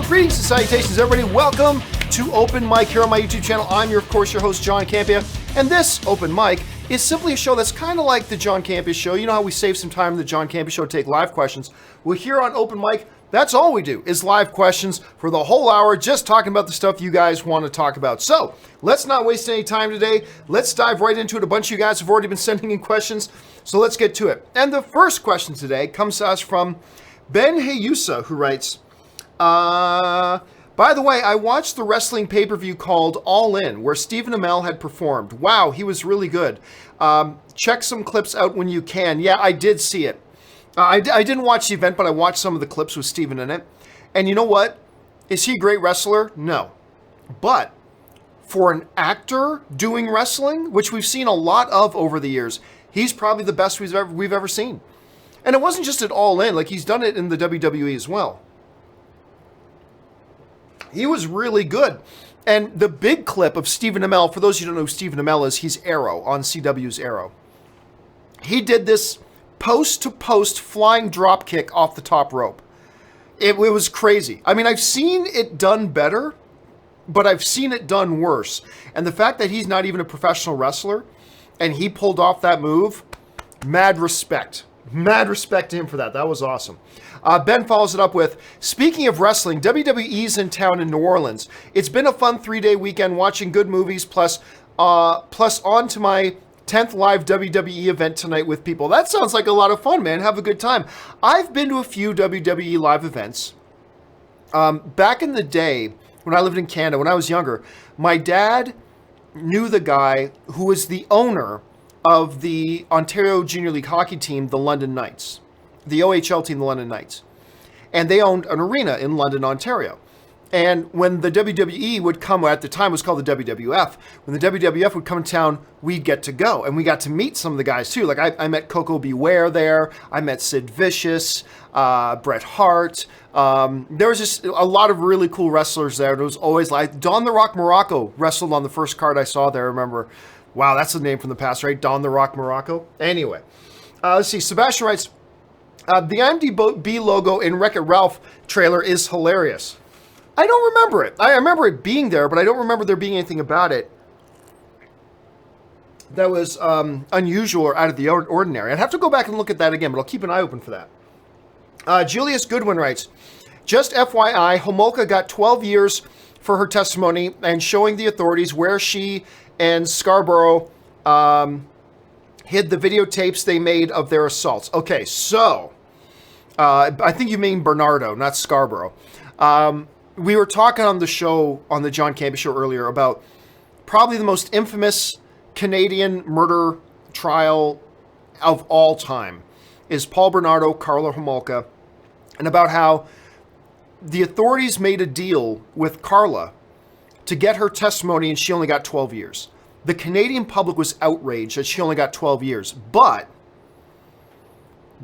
Well, greetings and salutations, everybody. Welcome to Open Mic here on my YouTube channel. I'm, of course, your host, John Campea. And this Open Mic is simply a show that's kind of like the John Campea Show. You know how we save some time in the John Campea Show to take live questions? Well, here on Open Mic, that's all we do is live questions for the whole hour, just talking about the stuff you guys want to talk about. So let's not waste any time today. Let's dive right into it. A bunch of you guys have already been sending in questions, so let's get to it. And the first question today comes to us from Ben Hayusa, who writes, by the way, I watched the wrestling pay-per-view called All In, where Stephen Amell had performed. Wow, he was really good. Check some clips out when you can. Yeah, I did see it. I didn't watch the event, but I watched some of the clips with Steven in it. And you know what? Is he a great wrestler? No. But for an actor doing wrestling, which we've seen a lot of over the years, he's probably the best we've ever seen. And it wasn't just at All In, like he's done it in the WWE as well. He was really good. And the big clip of Stephen Amell, for those of you who don't know who Stephen Amell is, he's Arrow on CW's Arrow. He did this post-to-post flying drop kick off the top rope. It was crazy. I mean, I've seen it done better, but I've seen it done worse. And the fact that he's not even a professional wrestler and he pulled off that move, mad respect. Mad respect to him for that. That was awesome. Ben follows it up with, speaking of wrestling, WWE's in town in New Orleans. It's been a fun 3-day weekend watching good movies, plus on to my 10th live WWE event tonight with people. That sounds like a lot of fun, man. Have a good time. I've been to a few WWE live events. Back in the day, when I lived in Canada, when I was younger, my dad knew the guy who was the owner of the Ontario Junior League hockey team, the London Knights. The OHL team, the London Knights. And they owned an arena in London, Ontario. And when the WWE would come, at the time it was called the WWF, when the WWF would come to town, we'd get to go. And we got to meet some of the guys too. Like I met Coco Beware there. I met Sid Vicious, Bret Hart. There was just a lot of really cool wrestlers there. It was always like Don the Rock Morocco wrestled on the first card I saw there. I remember, wow, that's a name from the past, right? Don the Rock Morocco. Anyway, let's see. Sebastian writes, the IMDb logo in Wreck-It Ralph trailer is hilarious. I don't remember it. I remember it being there, but I don't remember there being anything about it that was unusual or out of the ordinary. I'd have to go back and look at that again, but I'll keep an eye open for that. Julius Goodwin writes, just FYI, Homolka got 12 years for her testimony and showing the authorities where she and Scarborough hid the videotapes they made of their assaults. Okay, so I think you mean Bernardo, not Scarborough. We were talking on the show, on the John Campea Show earlier, about probably the most infamous Canadian murder trial of all time is Paul Bernardo, Carla Homolka, and about how the authorities made a deal with Carla to get her testimony and she only got 12 years. The Canadian public was outraged that she only got 12 years, but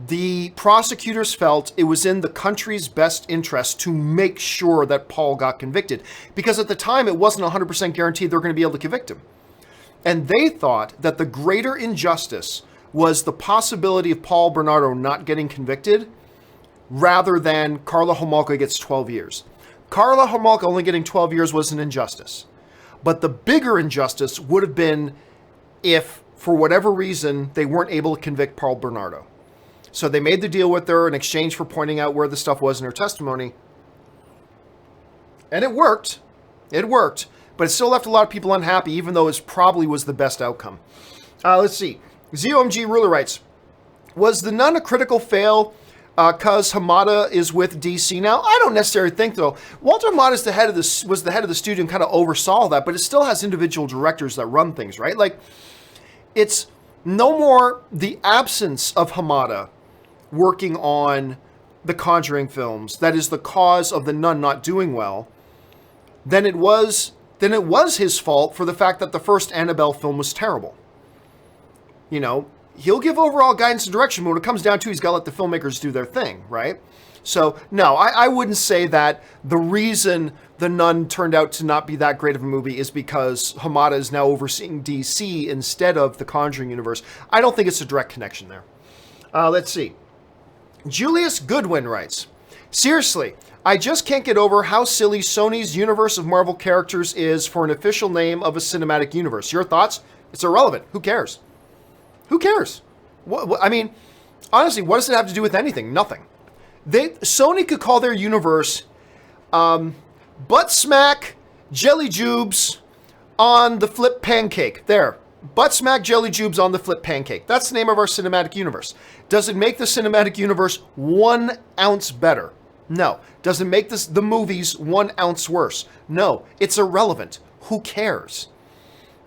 the prosecutors felt it was in the country's best interest to make sure that Paul got convicted, because at the time it wasn't 100% guaranteed they were going to be able to convict him. And they thought that the greater injustice was the possibility of Paul Bernardo not getting convicted rather than Carla Homolka gets 12 years. Carla Homolka only getting 12 years was an injustice. But the bigger injustice would have been if, for whatever reason, they weren't able to convict Paul Bernardo. So they made the deal with her in exchange for pointing out where the stuff was in her testimony. And it worked. It worked. But it still left a lot of people unhappy, even though it probably was the best outcome. Let's see. ZOMG Ruler writes, was the Nun a critical fail because Hamada is with DC now? I don't necessarily think, though. Walter Hamada was the head of the studio and kind of oversaw that, but it still has individual directors that run things, right? Like, it's no more the absence of Hamada working on the Conjuring films that is the cause of the Nun not doing well than it was his fault for the fact that the first Annabelle film was terrible. You know, he'll give overall guidance and direction, but when it comes down to, he's got to let the filmmakers do their thing, right? So, no, I wouldn't say that the reason The Nun turned out to not be that great of a movie is because Hamada is now overseeing DC instead of the Conjuring universe. I don't think it's a direct connection there. Let's see. Julius Goodwin writes, seriously, I just can't get over how silly Sony's universe of Marvel characters is for an official name of a cinematic universe. Your thoughts? It's irrelevant. Who cares? Who cares? I mean, honestly, what does it have to do with anything? Nothing. Sony could call their universe Butt Smack Jelly Jubes on the Flip Pancake. There. Butt Smack Jelly Jubes on the Flip Pancake. That's the name of our cinematic universe. Does it make the cinematic universe 1 ounce better? No. Does it make the movies 1 ounce worse? No. It's irrelevant. Who cares?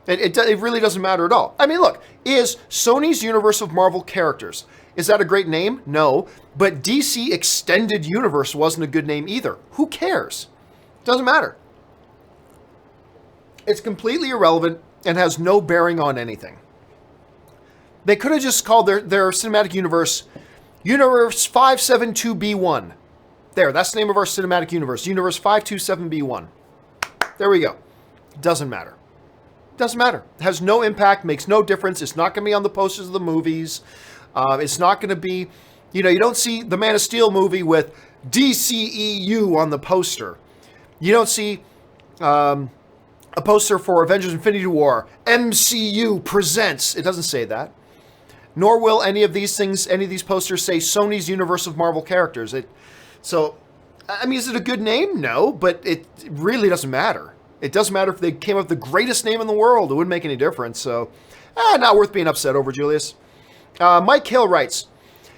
It really doesn't matter at all. I mean, look, is Sony's universe of Marvel characters, is that a great name? No. But DC Extended Universe wasn't a good name either. Who cares? Doesn't matter. It's completely irrelevant and has no bearing on anything. They could have just called their cinematic universe Universe 572B1. There, that's the name of our cinematic universe. Universe 527B1. There we go. Doesn't matter. Doesn't matter. It has no impact, makes no difference. It's not going to be on the posters of the movies. It's not going to be, you don't see the Man of Steel movie with DCEU on the poster. You don't see a poster for Avengers Infinity War, MCU presents. It doesn't say that. Nor will any of these posters say Sony's universe of Marvel characters. So, I mean, is it a good name? No, but it really doesn't matter. It doesn't matter if they came up with the greatest name in the world. It wouldn't make any difference. So, not worth being upset over, Julius. Mike Hill writes,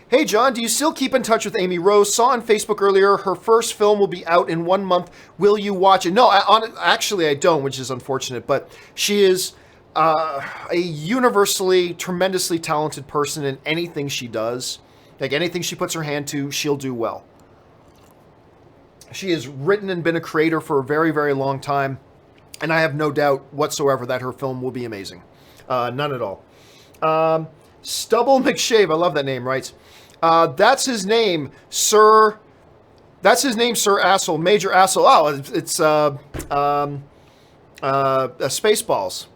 hey, John, do you still keep in touch with Amy Rose? Saw on Facebook earlier her first film will be out in 1 month. Will you watch it? No, actually I don't, which is unfortunate. But she is a universally tremendously talented person in anything she does. Like anything she puts her hand to, she'll do well. She has written and been a creator for a very, very long time. And I have no doubt whatsoever that her film will be amazing. None at all. Stubble McShave, I love that name, writes, that's his name, Sir. That's his name, Sir Asshole, Major Asshole. Oh, it's Spaceballs.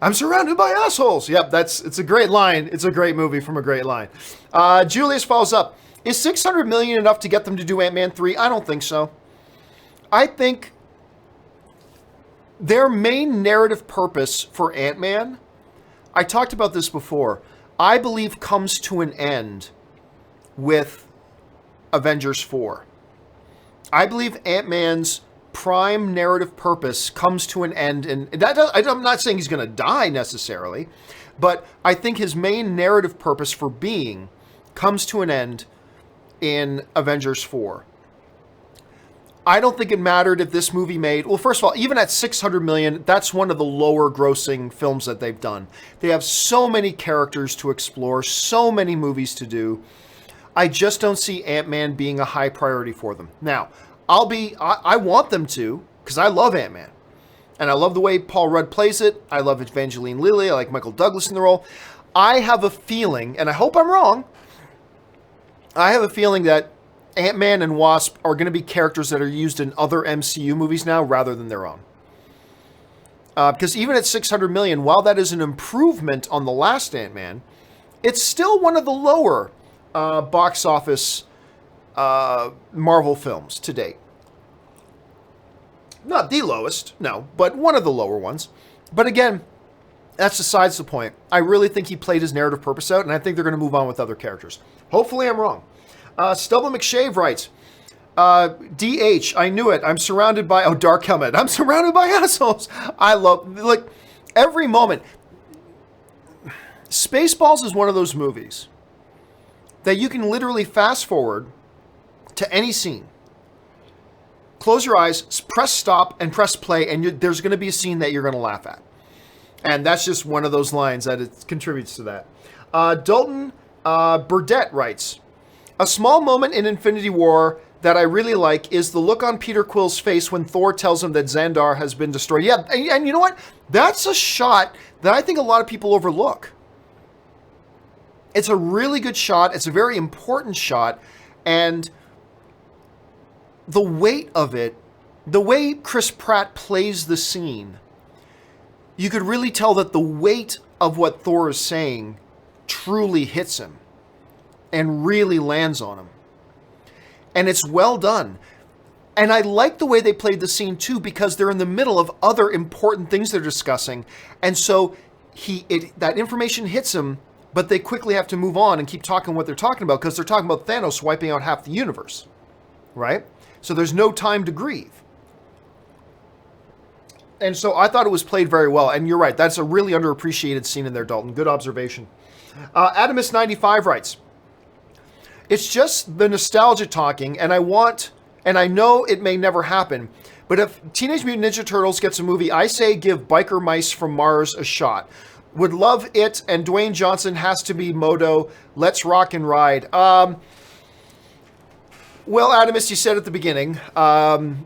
I'm surrounded by assholes. Yep, it's a great line. It's a great movie from a great line. Julius follows up. Is $600 million enough to get them to do Ant-Man 3? I don't think so. I think their main narrative purpose for Ant-Man, I talked about this before, I believe comes to an end with Avengers 4. I believe Ant-Man's prime narrative purpose comes to an end, and I'm not saying he's going to die necessarily, but I think his main narrative purpose for being comes to an end in Avengers 4. I don't think it mattered if this movie made, well, first of all, even at $600 million, that's one of the lower grossing films that they've done. They have so many characters to explore, so many movies to do. I just don't see Ant-Man being a high priority for them. Now, I want them to, because I love Ant-Man. And I love the way Paul Rudd plays it. I love Evangeline Lilly. I like Michael Douglas in the role. I have a feeling, and I hope I'm wrong, I have a feeling that Ant-Man and Wasp are going to be characters that are used in other MCU movies now rather than their own. Because even at $600 million, while that is an improvement on the last Ant-Man, it's still one of the lower box office Marvel films to date. Not the lowest, no, but one of the lower ones. But again, that's besides the point. I really think he played his narrative purpose out, and I think they're going to move on with other characters. Hopefully I'm wrong. Stubble McShave writes, DH, I knew it. I'm surrounded by, Dark Helmet. I'm surrounded by assholes. I love, like, every moment. Spaceballs is one of those movies that you can literally fast forward to any scene. Close your eyes, press stop, and press play, and there's going to be a scene that you're going to laugh at. And that's just one of those lines that it contributes to that. Dalton Burdett writes, a small moment in Infinity War that I really like is the look on Peter Quill's face when Thor tells him that Xandar has been destroyed. Yeah, and you know what? That's a shot that I think a lot of people overlook. It's a really good shot. It's a very important shot. And the weight of it, the way Chris Pratt plays the scene, you could really tell that the weight of what Thor is saying truly hits him and really lands on him. And it's well done. And I like the way they played the scene too, because they're in the middle of other important things they're discussing. And so that information hits him, but they quickly have to move on and keep talking what they're talking about, because they're talking about Thanos wiping out half the universe, right? So there's no time to grieve. And so I thought it was played very well. And you're right, that's a really underappreciated scene in there, Dalton. Good observation. Adamus95 writes, it's just the nostalgia talking, and I know it may never happen, but if Teenage Mutant Ninja Turtles gets a movie, I say give Biker Mice from Mars a shot. Would love it, and Dwayne Johnson has to be Modo. Let's rock and ride. Well, Adamus, you said at the beginning,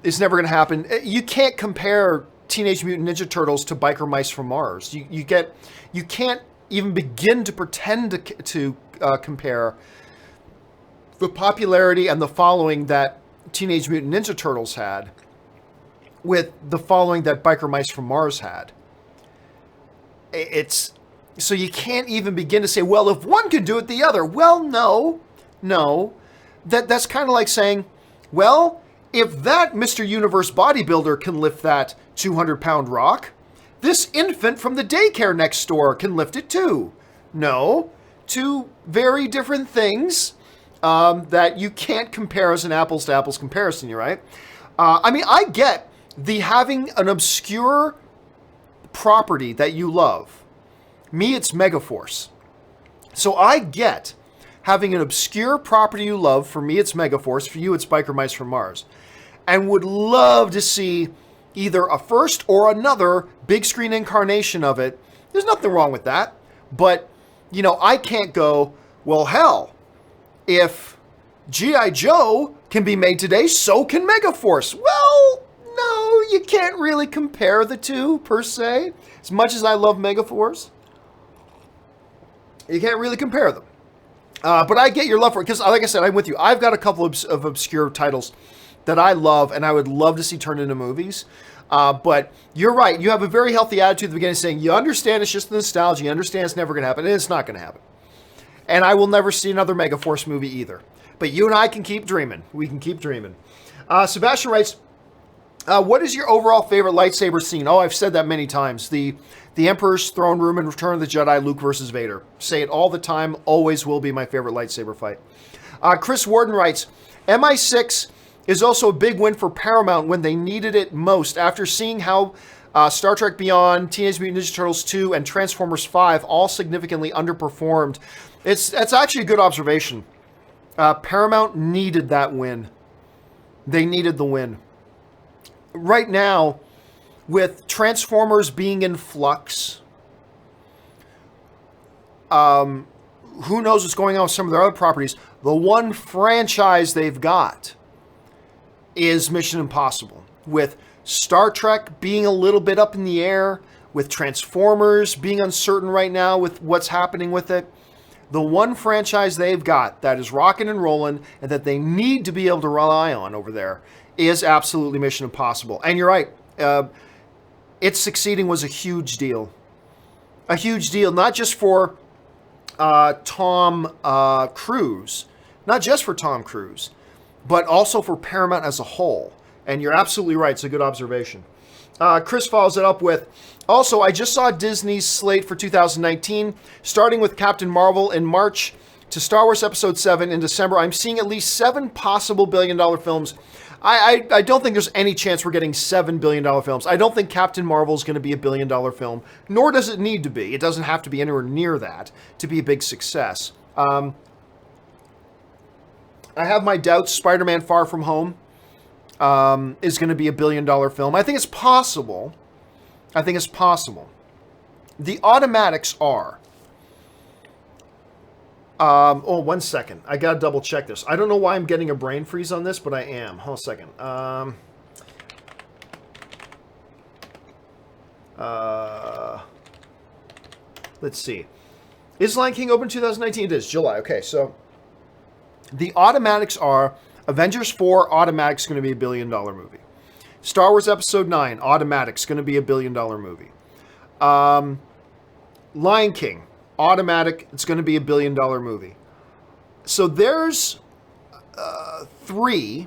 it's never going to happen. You can't compare Teenage Mutant Ninja Turtles to Biker Mice from Mars. You can't even begin to pretend to compare the popularity and the following that Teenage Mutant Ninja Turtles had with the following that Biker Mice from Mars had. So you can't even begin to say, well, if one can do it, the other. Well, no. That's kind of like saying, well, if that Mr. Universe bodybuilder can lift that 200-pound rock, this infant from the daycare next door can lift it too. No, two very different things that you can't compare as an apples-to-apples comparison, you're right? I get the having an obscure property that you love. Me, it's Megaforce. So I get having an obscure property you love. For me, it's Megaforce. For you, it's Biker Mice from Mars. And would love to see either a first or another big screen incarnation of it. There's nothing wrong with that. But, I can't go, well, hell, if G.I. Joe can be made today, so can Megaforce. Well, no, you can't really compare the two, per se. As much as I love Megaforce, you can't really compare them. But I get your love for it, because, like I said, I'm with you. I've got a couple of obscure titles that I love, and I would love to see turned into movies. But you're right. You have a very healthy attitude at the beginning, saying you understand it's just the nostalgia. You understand it's never going to happen, and it's not going to happen. And I will never see another Megaforce movie either. But you and I can keep dreaming. We can keep dreaming. Sebastian writes, what is your overall favorite lightsaber scene? Oh, I've said that many times. The Emperor's Throne Room in Return of the Jedi, Luke versus Vader. Say it all the time. Always will be my favorite lightsaber fight. Chris Warden writes, MI6 is also a big win for Paramount when they needed it most. After seeing how Star Trek Beyond, Teenage Mutant Ninja Turtles 2, and Transformers 5 all significantly underperformed, it's actually a good observation. Paramount needed that win. They needed the win. Right now, with Transformers being in flux, who knows what's going on with some of their other properties, the one franchise they've got is Mission Impossible. With Star Trek being a little bit up in the air, with Transformers being uncertain right now with what's happening with it, the one franchise they've got that is rocking and rolling and that they need to be able to rely on over there is absolutely Mission Impossible. And you're right. It succeeding was a huge deal. A huge deal, not just for Tom Cruise, but also for Paramount as a whole. And you're absolutely right. It's a good observation. Chris follows it up with, also, I just saw Disney's slate for 2019, starting with Captain Marvel in March to Star Wars Episode 7 in December. I'm seeing at least 7 possible billion-dollar films. I don't think there's any chance we're getting 7 billion-dollar films. I don't think Captain Marvel is going to be a billion-dollar film, nor does it need to be. It doesn't have to be anywhere near that to be a big success. I have my doubts. Spider-Man Far From Home is going to be a billion-dollar film. I think it's possible. The automatics are... one second. I gotta double check this. I don't know why I'm getting a brain freeze on this, but I am. Hold on a second. Let's see. Is Lion King open 2019? It is. July. Okay, so the automatics are Avengers 4, automatics going to be a billion-dollar movie. Star Wars Episode 9, automatics going to be a billion-dollar movie. Lion King, automatic, it's going to be a billion-dollar movie. So there's 3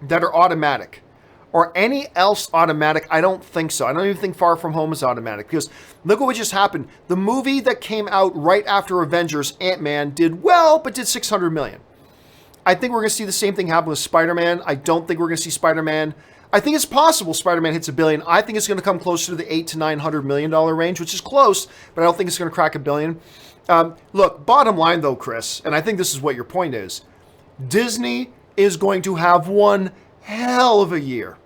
that are automatic. Or any else automatic? I don't think so. I don't even think Far From Home is automatic, because look at what just happened. The movie that came out right after Avengers, Ant-Man, did well, but did $600 million. I think we're going to see the same thing happen with Spider-Man. I don't think we're going to see Spider-Man. I think it's possible Spider-Man hits $1 billion. I think it's going to come closer to the $800 to $900 million range, which is close, but I don't think it's going to crack $1 billion. Look, bottom line though, Chris, and I think this is what your point is, Disney is going to have one hell of a year.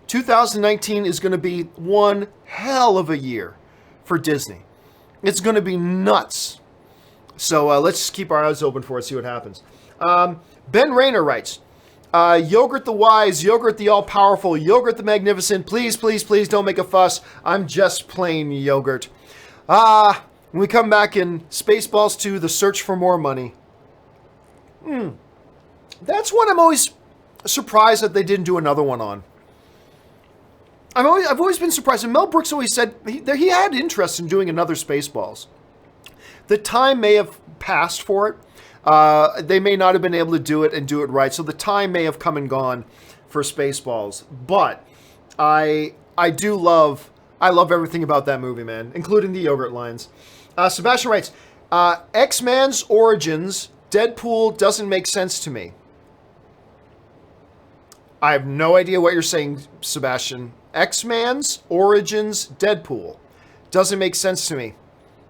2019 is going to be one hell of a year for Disney. It's going to be nuts. So let's keep our eyes open for it, see what happens. Ben Rayner writes, Yogurt the Wise, Yogurt the All-Powerful, Yogurt the Magnificent, please, please, please don't make a fuss. I'm just plain Yogurt. When we come back in Spaceballs 2, The Search for More Money. That's one I'm always surprised that they didn't do another one on. I've always been surprised, and Mel Brooks always said he had interest in doing another Spaceballs. The time may have passed for it. They may not have been able to do it and do it right, so the time may have come and gone for Spaceballs. But I love everything about that movie, man, including the yogurt lines. Sebastian writes, X-Men's Origins, Deadpool doesn't make sense to me. I have no idea what you're saying, Sebastian. X-Men's Origins, Deadpool doesn't make sense to me.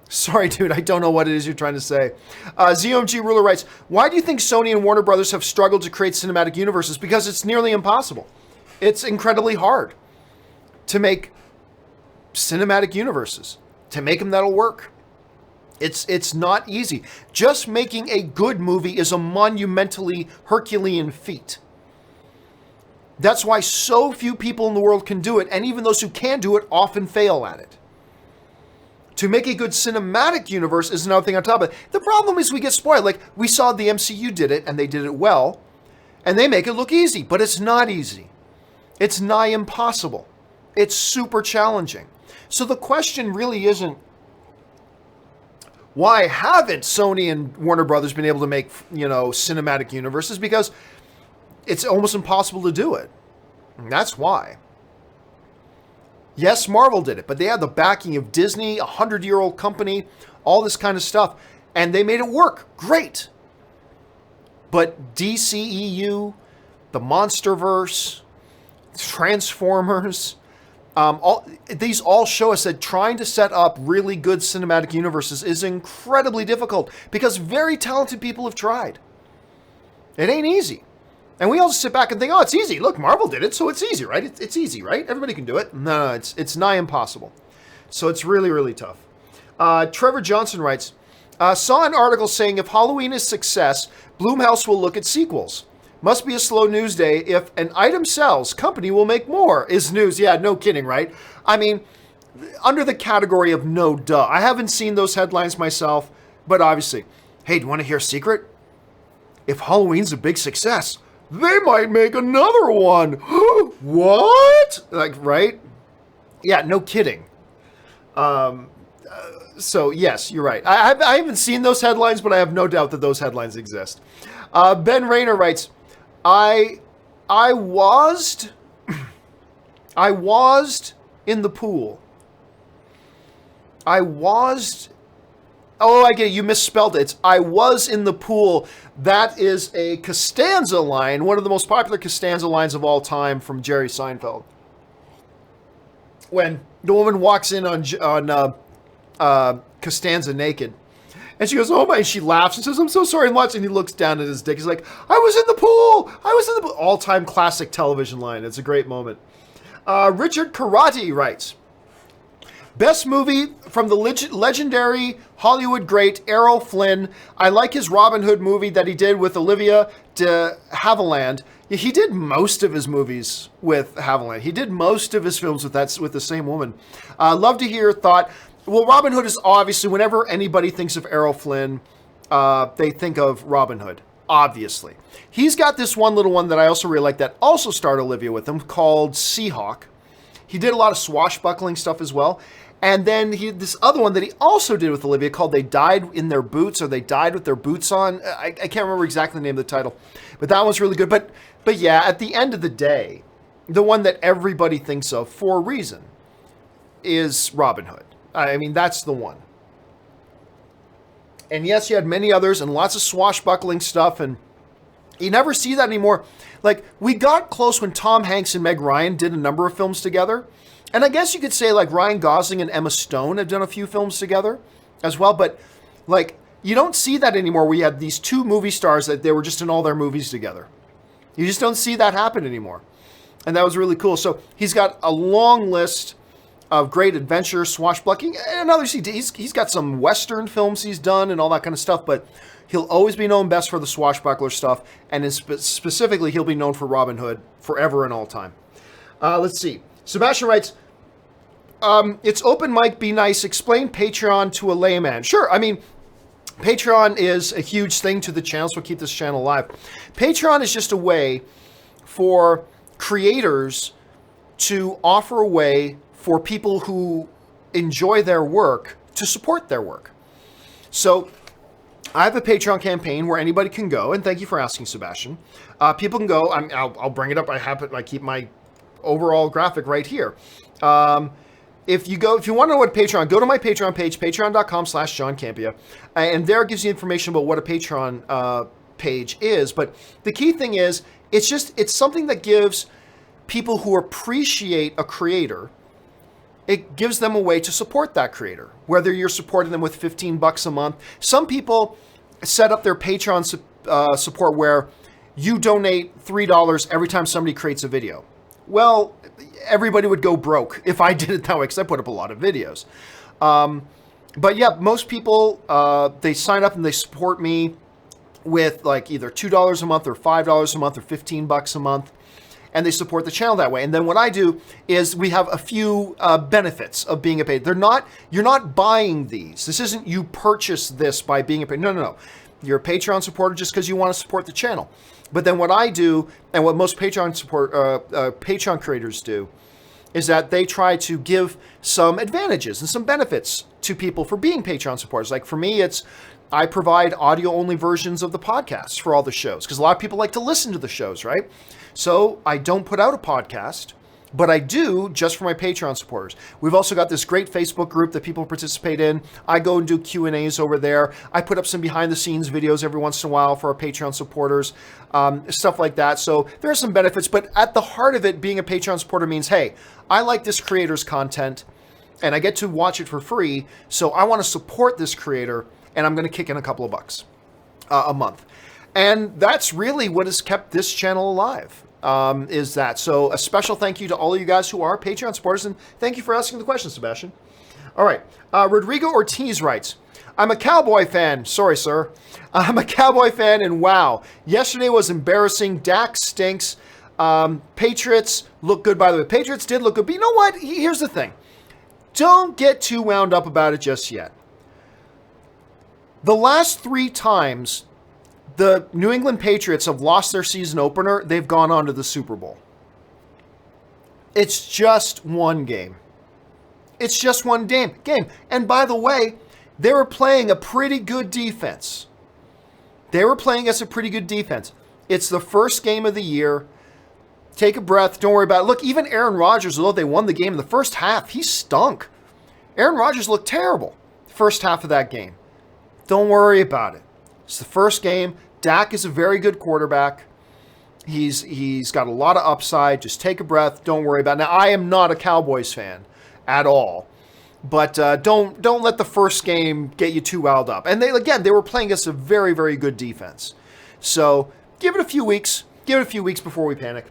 Sorry, dude, I don't know what it is you're trying to say. ZOMG Ruler writes, why do you think Sony and Warner Brothers have struggled to create cinematic universes? Because it's nearly impossible. It's incredibly hard to make cinematic universes, to make them that'll work. It's not easy. Just making a good movie is a monumentally Herculean feat. That's why so few people in the world can do it, and even those who can do it often fail at it. To make a good cinematic universe is another thing on top of it. The problem is we get spoiled. Like, we saw the MCU did it, and they did it well, and they make it look easy, but it's not easy. It's nigh impossible. It's super challenging. So the question really isn't, why haven't Sony and Warner Brothers been able to make, cinematic universes? Because it's almost impossible to do it. And that's why. Yes, Marvel did it, but they had the backing of Disney, a 100-year-old company, all this kind of stuff, and they made it work. Great. But DCEU, the Monsterverse, Transformers, these all show us that trying to set up really good cinematic universes is incredibly difficult because very talented people have tried. It ain't easy. And we all just sit back and think, oh, it's easy. Look, Marvel did it, so it's easy, right? It's easy, right? Everybody can do it. No, it's nigh impossible. So it's really, really tough. Trevor Johnson writes, saw an article saying if Halloween is success, Blumhouse will look at sequels. Must be a slow news day. If an item sells, company will make more, is news. Yeah, no kidding, right? I mean, under the category of no duh. I haven't seen those headlines myself, but obviously. Hey, do you want to hear a secret? If Halloween's a big success, they might make another one. What? Like, right? Yeah, no kidding. So, yes, you're right. I haven't seen those headlines, but I have no doubt that those headlines exist. Ben Rayner writes, I was in the pool. Oh, I get it. You misspelled it. It's I was in the pool. That is a Costanza line, one of the most popular Costanza lines of all time from Jerry Seinfeld. When the woman walks in on Costanza naked, and she goes, oh my, and she laughs and says, I'm so sorry, and watch, and he looks down at his dick. He's like, I was in the pool. All-time classic television line. It's a great moment. Richard Karate writes, best movie from the legendary Hollywood great Errol Flynn. I like his Robin Hood movie that he did with Olivia de Havilland. He did most of his movies with Havilland. He did most of his films with the same woman. Love to hear your thought. Well, Robin Hood is obviously, whenever anybody thinks of Errol Flynn, they think of Robin Hood, obviously. He's got this one little one that I also really like that also starred Olivia with him called Seahawk. He did a lot of swashbuckling stuff as well. And then this other one that he also did with Olivia called They Died in Their Boots, or They Died with Their Boots On. I can't remember exactly the name of the title, but that one's really good. But yeah, at the end of the day, the one that everybody thinks of for a reason is Robin Hood. I mean, that's the one. And yes, you had many others and lots of swashbuckling stuff, and you never see that anymore. Like, we got close when Tom Hanks and Meg Ryan did a number of films together. And I guess you could say, like, Ryan Gosling and Emma Stone have done a few films together as well. But, like, you don't see that anymore. We had these two movie stars that they were just in all their movies together. You just don't see that happen anymore. And that was really cool. So he's got a long list of great adventure, swashbuckling, and others. He's got some Western films he's done and all that kind of stuff. But he'll always be known best for the swashbuckler stuff. And specifically, he'll be known for Robin Hood forever and all time. Let's see. Sebastian writes, it's open mic, be nice, explain Patreon to a layman. Sure, I mean, Patreon is a huge thing to the channel, so keep this channel alive. Patreon is just a way for creators to offer a way for people who enjoy their work to support their work. So I have a Patreon campaign where anybody can go, and thank you for asking, Sebastian. People can go, I'll bring it up, I keep my overall graphic right here. If you want to know what Patreon, go to my Patreon page, patreon.com/John Campea, and there it gives you information about what a Patreon page is. But the key thing is, it's something that gives people who appreciate a creator, it gives them a way to support that creator, whether you're supporting them with $15 a month. Some people set up their Patreon support where you donate $3 every time somebody creates a video. Well, everybody would go broke if I did it that way, because I put up a lot of videos. But yeah, most people, they sign up and they support me with like either $2 a month or $5 a month or $15 a month. And they support the channel that way. And then what I do is we have a few benefits of being a patron. You're not buying these. This isn't you purchase this by being a patron. No. You're a Patreon supporter just because you want to support the channel. But then what I do, and what most Patreon creators do, is that they try to give some advantages and some benefits to people for being Patreon supporters. Like for me, I provide audio-only versions of the podcasts for all the shows, because a lot of people like to listen to the shows, right? So I don't put out a podcast, but I do just for my Patreon supporters. We've also got this great Facebook group that people participate in. I go and do Q&As over there. I put up some behind-the-scenes videos every once in a while for our Patreon supporters, stuff like that. So there are some benefits, but at the heart of it, being a Patreon supporter means, hey, I like this creator's content, and I get to watch it for free, so I want to support this creator, and I'm going to kick in a couple of bucks a month. And that's really what has kept this channel alive. Is that. So a special thank you to all of you guys who are Patreon supporters, and thank you for asking the question, Sebastian. All right. Rodrigo Ortiz writes, I'm a Cowboy fan. Sorry, sir. I'm a Cowboy fan, and wow, yesterday was embarrassing. Dak stinks. Patriots look good, by the way. Patriots did look good, but you know what? Here's the thing. Don't get too wound up about it just yet. The last 3 times the New England Patriots have lost their season opener, they've gone on to the Super Bowl. It's just one game. It's just one game. And by the way, they were playing a pretty good defense. It's the first game of the year. Take a breath. Don't worry about it. Look, even Aaron Rodgers, although they won the game in the first half, he stunk. Aaron Rodgers looked terrible the first half of that game. Don't worry about it. It's the first game. Dak is a very good quarterback. He's got a lot of upside. Just take a breath. Don't worry about it. Now, I am not a Cowboys fan at all. But don't let the first game get you too riled up. And they were playing against a very, very good defense. So give it a few weeks. Give it a few weeks before we panic.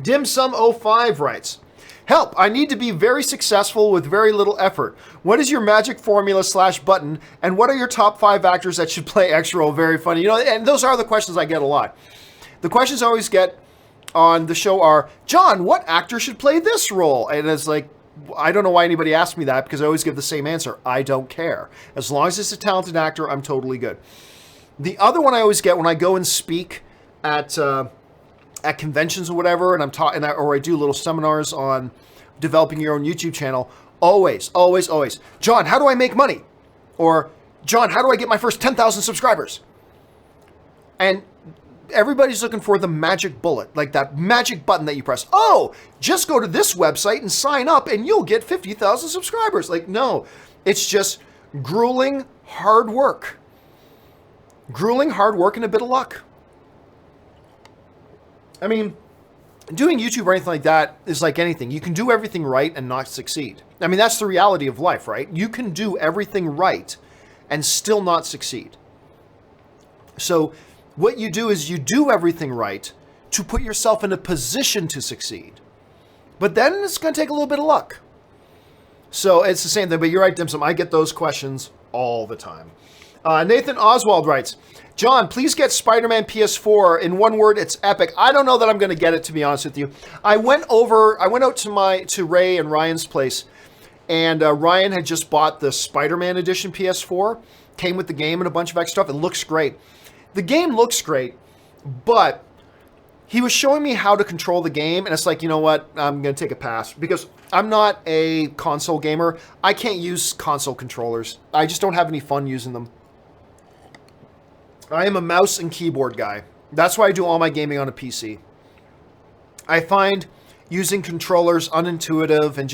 Dimsum05 writes, help, I need to be very successful with very little effort. What is your magic formula / button? And what are your top 5 actors that should play X role? Very funny. You know, and those are the questions I get a lot. The questions I always get on the show are, John, what actor should play this role? And it's like, I don't know why anybody asks me that, because I always give the same answer. I don't care. As long as it's a talented actor, I'm totally good. The other one I always get when I go and speak at conventions or whatever, and or I do little seminars on developing your own YouTube channel, always, always, always, John, how do I make money? Or, John, how do I get my first 10,000 subscribers? And everybody's looking for the magic bullet, like that magic button that you press. Oh, just go to this website and sign up and you'll get 50,000 subscribers. Like, no, it's just grueling hard work. Grueling hard work and a bit of luck. I mean, doing YouTube or anything like that is like anything. You can do everything right and not succeed. I mean, that's the reality of life, right? You can do everything right and still not succeed. So what you do is you do everything right to put yourself in a position to succeed. But then it's going to take a little bit of luck. So it's the same thing, but you're right, Dim Sum. I get those questions all the time. Nathan Oswald writes, John, please get Spider-Man PS4. In one word, it's epic. I don't know that I'm going to get it, to be honest with you. I went out to Ray and Ryan's place, and Ryan had just bought the Spider-Man edition PS4. Came with the game and a bunch of extra stuff. It looks great. The game looks great, but he was showing me how to control the game, and it's like, you know what? I'm going to take a pass because I'm not a console gamer. I can't use console controllers. I just don't have any fun using them. I am a mouse and keyboard guy. That's why I do all my gaming on a PC. I find using controllers unintuitive and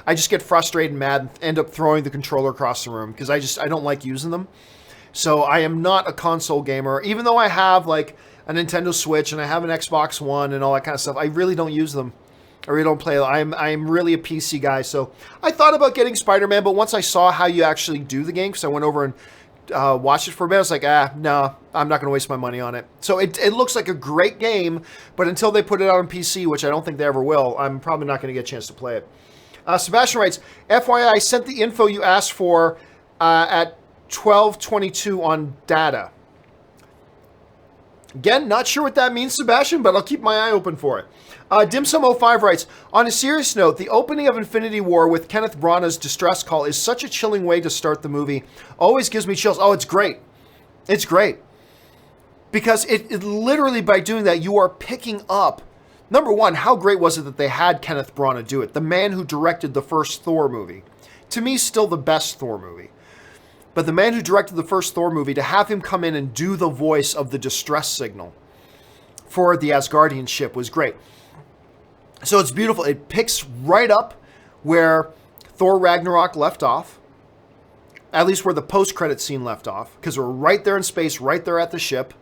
I just get frustrated and mad and end up throwing the controller across the room because I don't like using them. So I am not a console gamer, even though I have like a Nintendo Switch and I have an Xbox One and all that kind of stuff. I really don't use them. I really don't play. I'm really a PC guy. So I thought about getting Spider-Man, but once I saw how you actually do the game, because I went over and watched it for a bit, I was like, no, I'm not going to waste my money on it. So it looks like a great game, but until they put it out on PC, which I don't think they ever will, I'm probably not going to get a chance to play it. Sebastian writes, FYI, I sent the info you asked for at 12:22 on data. Again, not sure what that means, Sebastian, but I'll keep my eye open for it. Dimsum05 writes, on a serious note, the opening of Infinity War with Kenneth Branagh's distress call is such a chilling way to start the movie. Always gives me chills. Oh, it's great. It's great. Because it literally, by doing that, you are picking up, number one, how great was it that they had Kenneth Branagh do it? The man who directed the first Thor movie. To me, still the best Thor movie. But the man who directed the first Thor movie, to have him come in and do the voice of the distress signal for the Asgardian ship was great. So it's beautiful. It picks right up where Thor Ragnarok left off, at least where the post-credit scene left off, because we're right there in space, right there at the ship.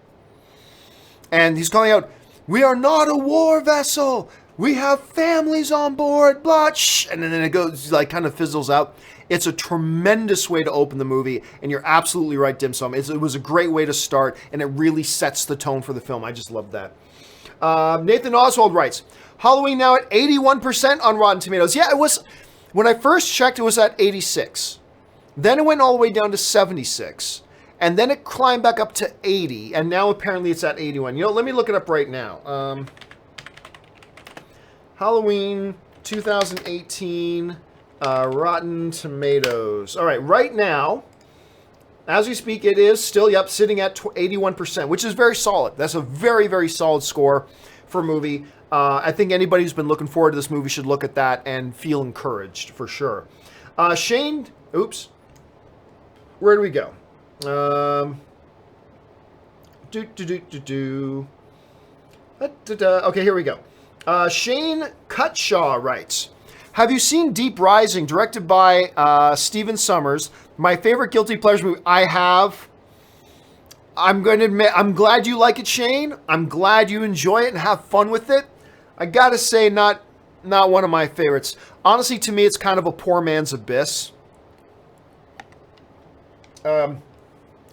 And he's calling out, "We are not a war vessel. We have families on board, blah, shh." And then it goes, like, kind of fizzles out. It's a tremendous way to open the movie, and you're absolutely right, Dim Sum. It was a great way to start, and it really sets the tone for the film. I just love that. Nathan Oswald writes, Halloween now at 81% on Rotten Tomatoes. Yeah, it was, when I first checked, it was at 86. Then it went all the way down to 76. And then it climbed back up to 80, and now apparently it's at 81. You know, let me look it up right now. Halloween 2018... Rotten Tomatoes. All right, right now, as we speak, it is still, sitting at 81%, which is very solid. That's a very, very solid score for a movie. I think anybody who's been looking forward to this movie should look at that and feel encouraged, for sure. Shane, oops. Where do we go? Okay, here we go. Shane Cutshaw writes, have you seen Deep Rising, directed by Stephen Sommers? My favorite guilty pleasure movie. I have. I'm going to admit, I'm glad you like it, Shane. I'm glad you enjoy it and have fun with it. I gotta say, not one of my favorites. Honestly, to me, it's kind of a poor man's Abyss.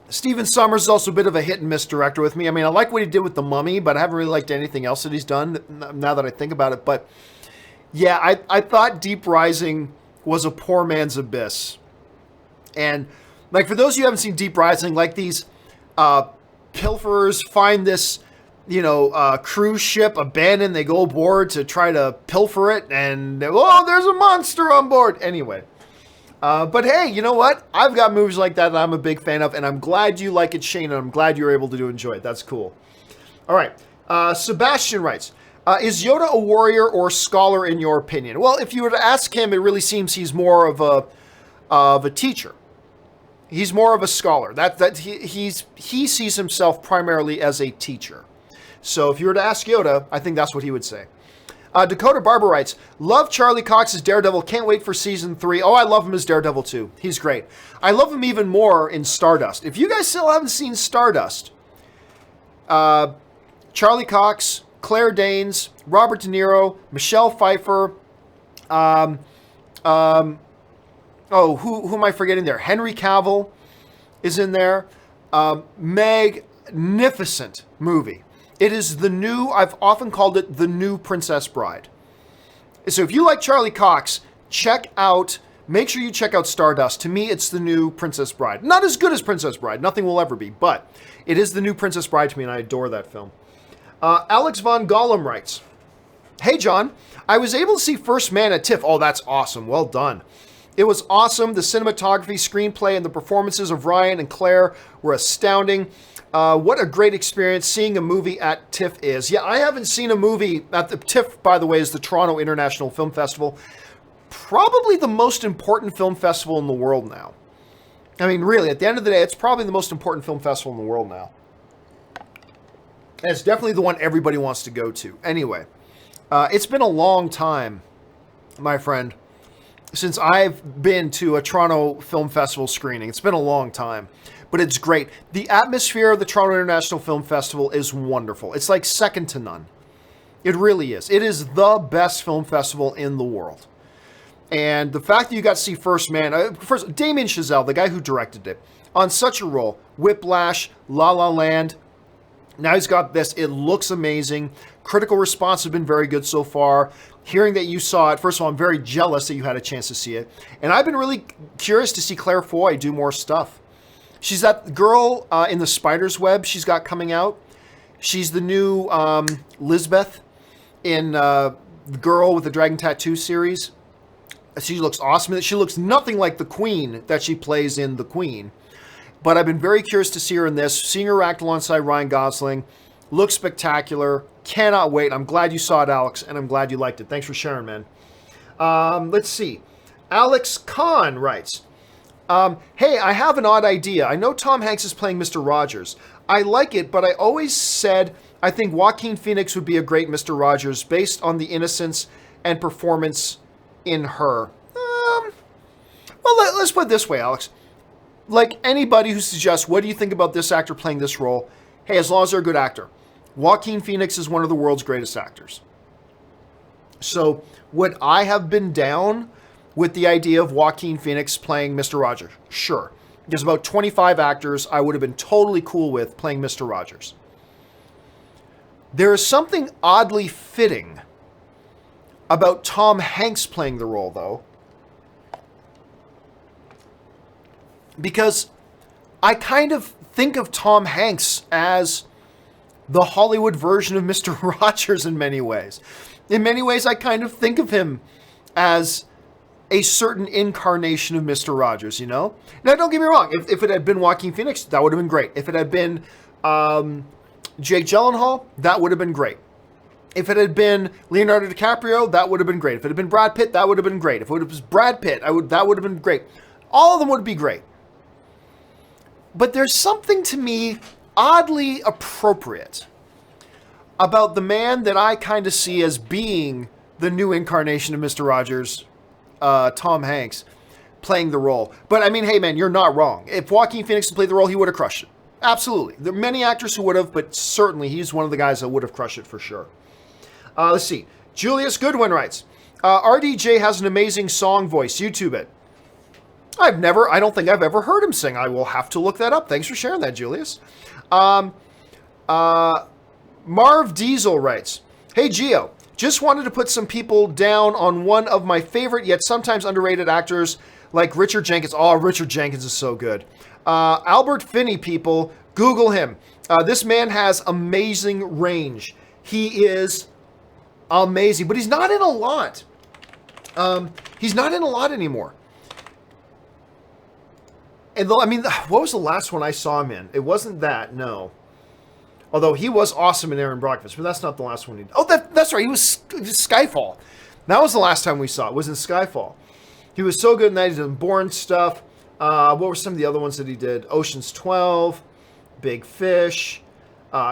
Stephen Sommers is also a bit of a hit and miss director with me. I mean, I like what he did with The Mummy, but I haven't really liked anything else that he's done now that I think about it. But yeah, I thought Deep Rising was a poor man's Abyss. And, like, for those of you who haven't seen Deep Rising, like, these pilferers find this, cruise ship abandoned. They go aboard to try to pilfer it, and, there's a monster on board. Anyway. But hey, you know what? I've got movies like that I'm a big fan of, and I'm glad you like it, Shane, and I'm glad you were able to enjoy it. That's cool. All right. Sebastian writes, Is Yoda a warrior or scholar in your opinion? Well, if you were to ask him, it really seems he's more of a teacher. He's more of a scholar. He sees himself primarily as a teacher. So if you were to ask Yoda, I think that's what he would say. Dakota Barber writes, love Charlie Cox as Daredevil. Can't wait for season 3. Oh, I love him as Daredevil too. He's great. I love him even more in Stardust. If you guys still haven't seen Stardust, Charlie Cox, Claire Danes, Robert De Niro, Michelle Pfeiffer, who am I forgetting there? Henry Cavill is in there. Magnificent movie. It is the new, I've often called it the new Princess Bride. So if you like Charlie Cox, make sure you check out Stardust. To me, it's the new Princess Bride. Not as good as Princess Bride. Nothing will ever be, but it is the new Princess Bride to me, and I adore that film. Alex Von Gollum writes, hey, John, I was able to see First Man at TIFF. Oh, that's awesome. Well done. It was awesome. The cinematography, screenplay, and the performances of Ryan and Claire were astounding. What a great experience seeing a movie at TIFF is. Yeah, I haven't seen a movie at the TIFF, by the way, is the Toronto International Film Festival. Probably the most important film festival in the world now. I mean, really, at the end of the day, it's probably the most important film festival in the world now. And it's definitely the one everybody wants to go to. Anyway, it's been a long time, my friend, since I've been to a Toronto Film Festival screening. It's been a long time, but it's great. The atmosphere of the Toronto International Film Festival is wonderful. It's like second to none. It really is. It is the best film festival in the world. And the fact that you got to see First Man, first Damien Chazelle, the guy who directed it, on such a role, Whiplash, La La Land. Now he's got this. It looks amazing. Critical response has been very good so far. Hearing that you saw it, first of all, I'm very jealous that you had a chance to see it. And I've been really curious to see Claire Foy do more stuff. She's that girl in the Spider's Web she's got coming out. She's the new Lisbeth in the Girl with the Dragon Tattoo series. She looks awesome. She looks nothing like the Queen that she plays in The Queen. But I've been very curious to see her in this. Seeing her act alongside Ryan Gosling. Looks spectacular. Cannot wait. I'm glad you saw it, Alex, and I'm glad you liked it. Thanks for sharing, man. Let's see. Alex Kahn writes, hey, I have an odd idea. I know Tom Hanks is playing Mr. Rogers. I like it, but I always said I think Joaquin Phoenix would be a great Mr. Rogers based on the innocence and performance in her. Well, let's put it this way, Alex. Like anybody who suggests, what do you think about this actor playing this role? Hey, as long as they're a good actor. Joaquin Phoenix is one of the world's greatest actors. So would I have been down with the idea of Joaquin Phoenix playing Mr. Rogers? Sure. There's about 25 actors I would have been totally cool with playing Mr. Rogers. There is something oddly fitting about Tom Hanks playing the role, though. Because I kind of think of Tom Hanks as the Hollywood version of Mr. Rogers in many ways. In many ways, I kind of think of him as a certain incarnation of Mr. Rogers, you know? Now, don't get me wrong. If it had been Joaquin Phoenix, that would have been great. If it had been Jake Gyllenhaal, that would have been great. If it had been Leonardo DiCaprio, that would have been great. If it had been Brad Pitt, that would have been great. If it was Brad Pitt, that would have been great. All of them would be great. But there's something to me oddly appropriate about the man that I kind of see as being the new incarnation of Mr. Rogers, Tom Hanks, playing the role. But I mean, hey man, you're not wrong. If Joaquin Phoenix had played the role, he would have crushed it. Absolutely. There are many actors who would have, but certainly he's one of the guys that would have crushed it for sure. Let's see. Julius Goodwin writes, RDJ has an amazing song voice. YouTube it. I don't think I've ever heard him sing. I will have to look that up. Thanks for sharing that, Julius. Marv Diesel writes, hey, Gio, just wanted to put some people down on one of my favorite yet sometimes underrated actors like Richard Jenkins. Oh, Richard Jenkins is so good. Albert Finney, people, Google him. This man has amazing range. He is amazing, but he's not in a lot. He's not in a lot anymore. And though, I mean, what was the last one I saw him in? It wasn't that, no. Although he was awesome in Aaron Brockovich, but that's not the last one he did. Oh, that's right. He was Skyfall. That was the last time we saw it. Was in Skyfall. He was so good in that. He did Bourne stuff. What were some of the other ones that he did? Ocean's 12, Big Fish,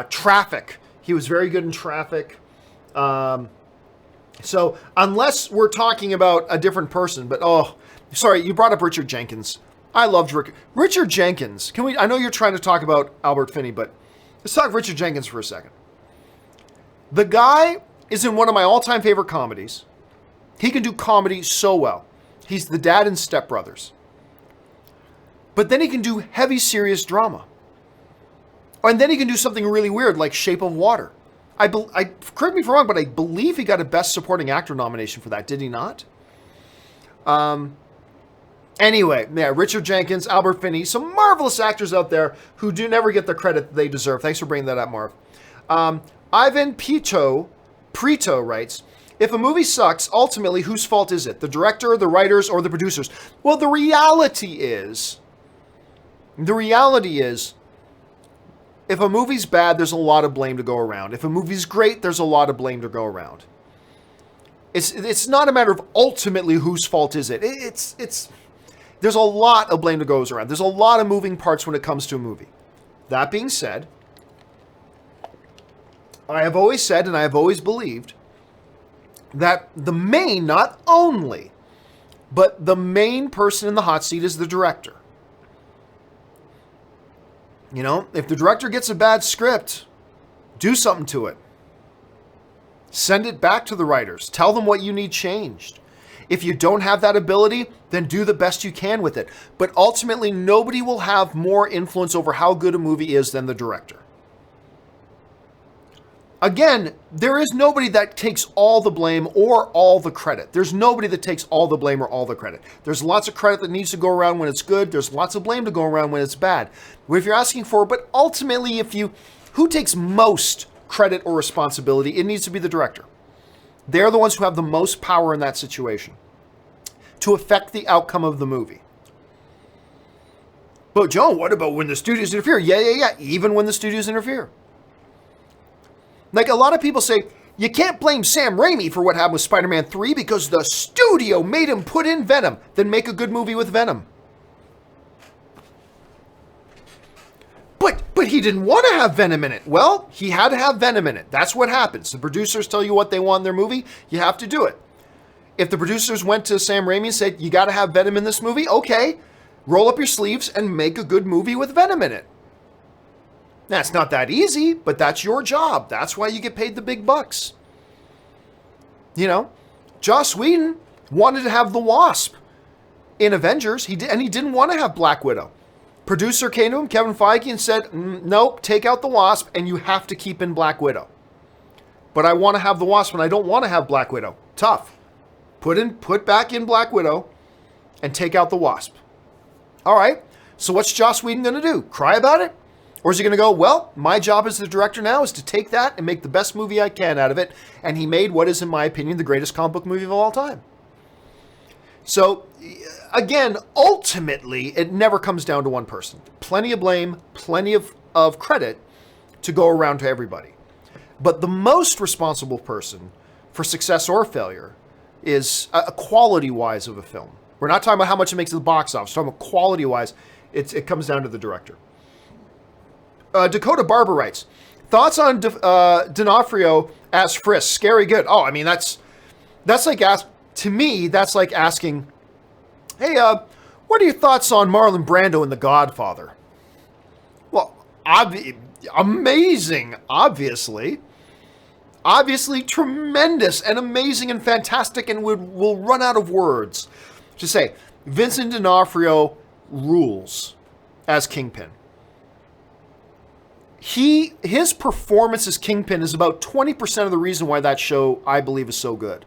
Traffic. He was very good in Traffic. So unless we're talking about a different person, but sorry, you brought up Richard Jenkins. I loved Richard Jenkins. I know you're trying to talk about Albert Finney, but let's talk Richard Jenkins for a second. The guy is in one of my all-time favorite comedies. He can do comedy so well. He's the dad in Step Brothers. But then he can do heavy, serious drama. And then he can do something really weird like Shape of Water. Correct me if I'm wrong, but I believe he got a Best Supporting Actor nomination for that. Did he not? Anyway, yeah, Richard Jenkins, Albert Finney, some marvelous actors out there who do never get the credit they deserve. Thanks for bringing that up, Marv. Ivan Prito writes, if a movie sucks, ultimately, whose fault is it? The director, the writers, or the producers? Well, the reality is, if a movie's bad, there's a lot of blame to go around. If a movie's great, there's a lot of blame to go around. It's not a matter of ultimately whose fault is it. There's a lot of blame that goes around. There's a lot of moving parts when it comes to a movie. That being said, I have always said and I have always believed that not only, but the main person in the hot seat is the director. You know, if the director gets a bad script, do something to it. Send it back to the writers. Tell them what you need changed. If you don't have that ability, then do the best you can with it. But ultimately, nobody will have more influence over how good a movie is than the director. Again, there is nobody that takes all the blame or all the credit. There's nobody that takes all the blame or all the credit. There's lots of credit that needs to go around when it's good. There's lots of blame to go around when it's bad. If you're asking for, but ultimately, who takes most credit or responsibility, it needs to be the director. They're the ones who have the most power in that situation to affect the outcome of the movie. But Joe, what about when the studios interfere? Yeah. Even when the studios interfere. Like a lot of people say, you can't blame Sam Raimi for what happened with Spider-Man 3 because the studio made him put in Venom. Then make a good movie with Venom. But he didn't want to have Venom in it. Well, he had to have Venom in it. That's what happens. The producers tell you what they want in their movie. You have to do it. If the producers went to Sam Raimi and said, you got to have Venom in this movie, okay, roll up your sleeves and make a good movie with Venom in it. Now, it's not that easy, but that's your job. That's why you get paid the big bucks. You know, Joss Whedon wanted to have the Wasp in Avengers, and he didn't want to have Black Widow. Producer came to him, Kevin Feige, and said, nope, take out the Wasp, and you have to keep in Black Widow. But I want to have the Wasp, and I don't want to have Black Widow. Tough. Put back in Black Widow, and take out the Wasp. All right, so what's Joss Whedon going to do? Cry about it? Or is he going to go, well, my job as the director now is to take that and make the best movie I can out of it. And he made what is, in my opinion, the greatest comic book movie of all time. So, again, ultimately, it never comes down to one person. Plenty of blame, plenty of credit to go around to everybody. But the most responsible person for success or failure is quality-wise of a film. We're not talking about how much it makes at the box office. We're talking about quality-wise. It comes down to the director. Dakota Barber writes, thoughts on D'Onofrio as Frisk? Scary good. Oh, I mean, that's like to me, that's like asking, hey, what are your thoughts on Marlon Brando in The Godfather? Well, amazing, obviously. Obviously tremendous and amazing and fantastic, and will run out of words to say Vincent D'Onofrio rules as Kingpin. His performance as Kingpin is about 20% of the reason why that show, I believe, is so good.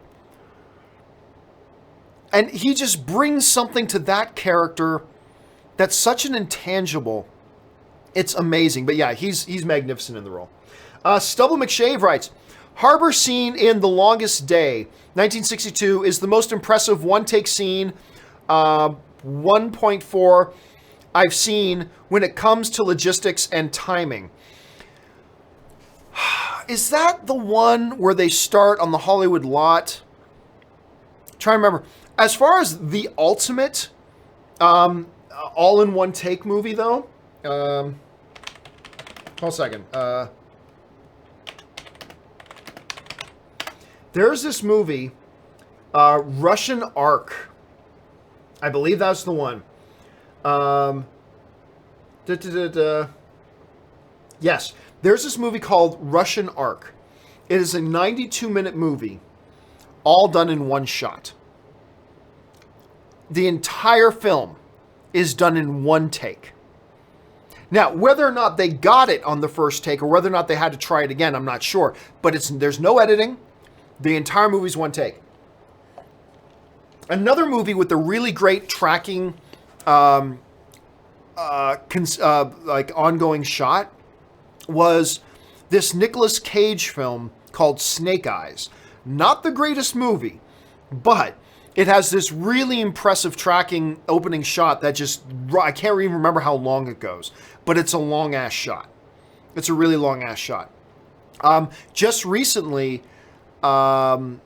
And he just brings something to that character that's such an intangible. It's amazing. But yeah, he's magnificent in the role. Stubble McShave writes, harbor scene in The Longest Day, 1962, is the most impressive one-take scene, 1.4 I've seen when it comes to logistics and timing. Is that the one where they start on the Hollywood lot? Try to remember. As far as the ultimate all-in-one take movie, though, hold on a second. There's this movie, Russian Ark. I believe that's the one. Yes, there's this movie called Russian Ark. It is a 92-minute movie, all done in one shot. The entire film is done in one take. Now, whether or not they got it on the first take or whether or not they had to try it again, I'm not sure. But there's no editing. The entire movie's one take. Another movie with a really great tracking, like ongoing shot was this Nicolas Cage film called Snake Eyes. Not the greatest movie, but it has this really impressive tracking opening shot that just, I can't even remember how long it goes, but it's a long ass shot. It's a really long ass shot. Just recently, what's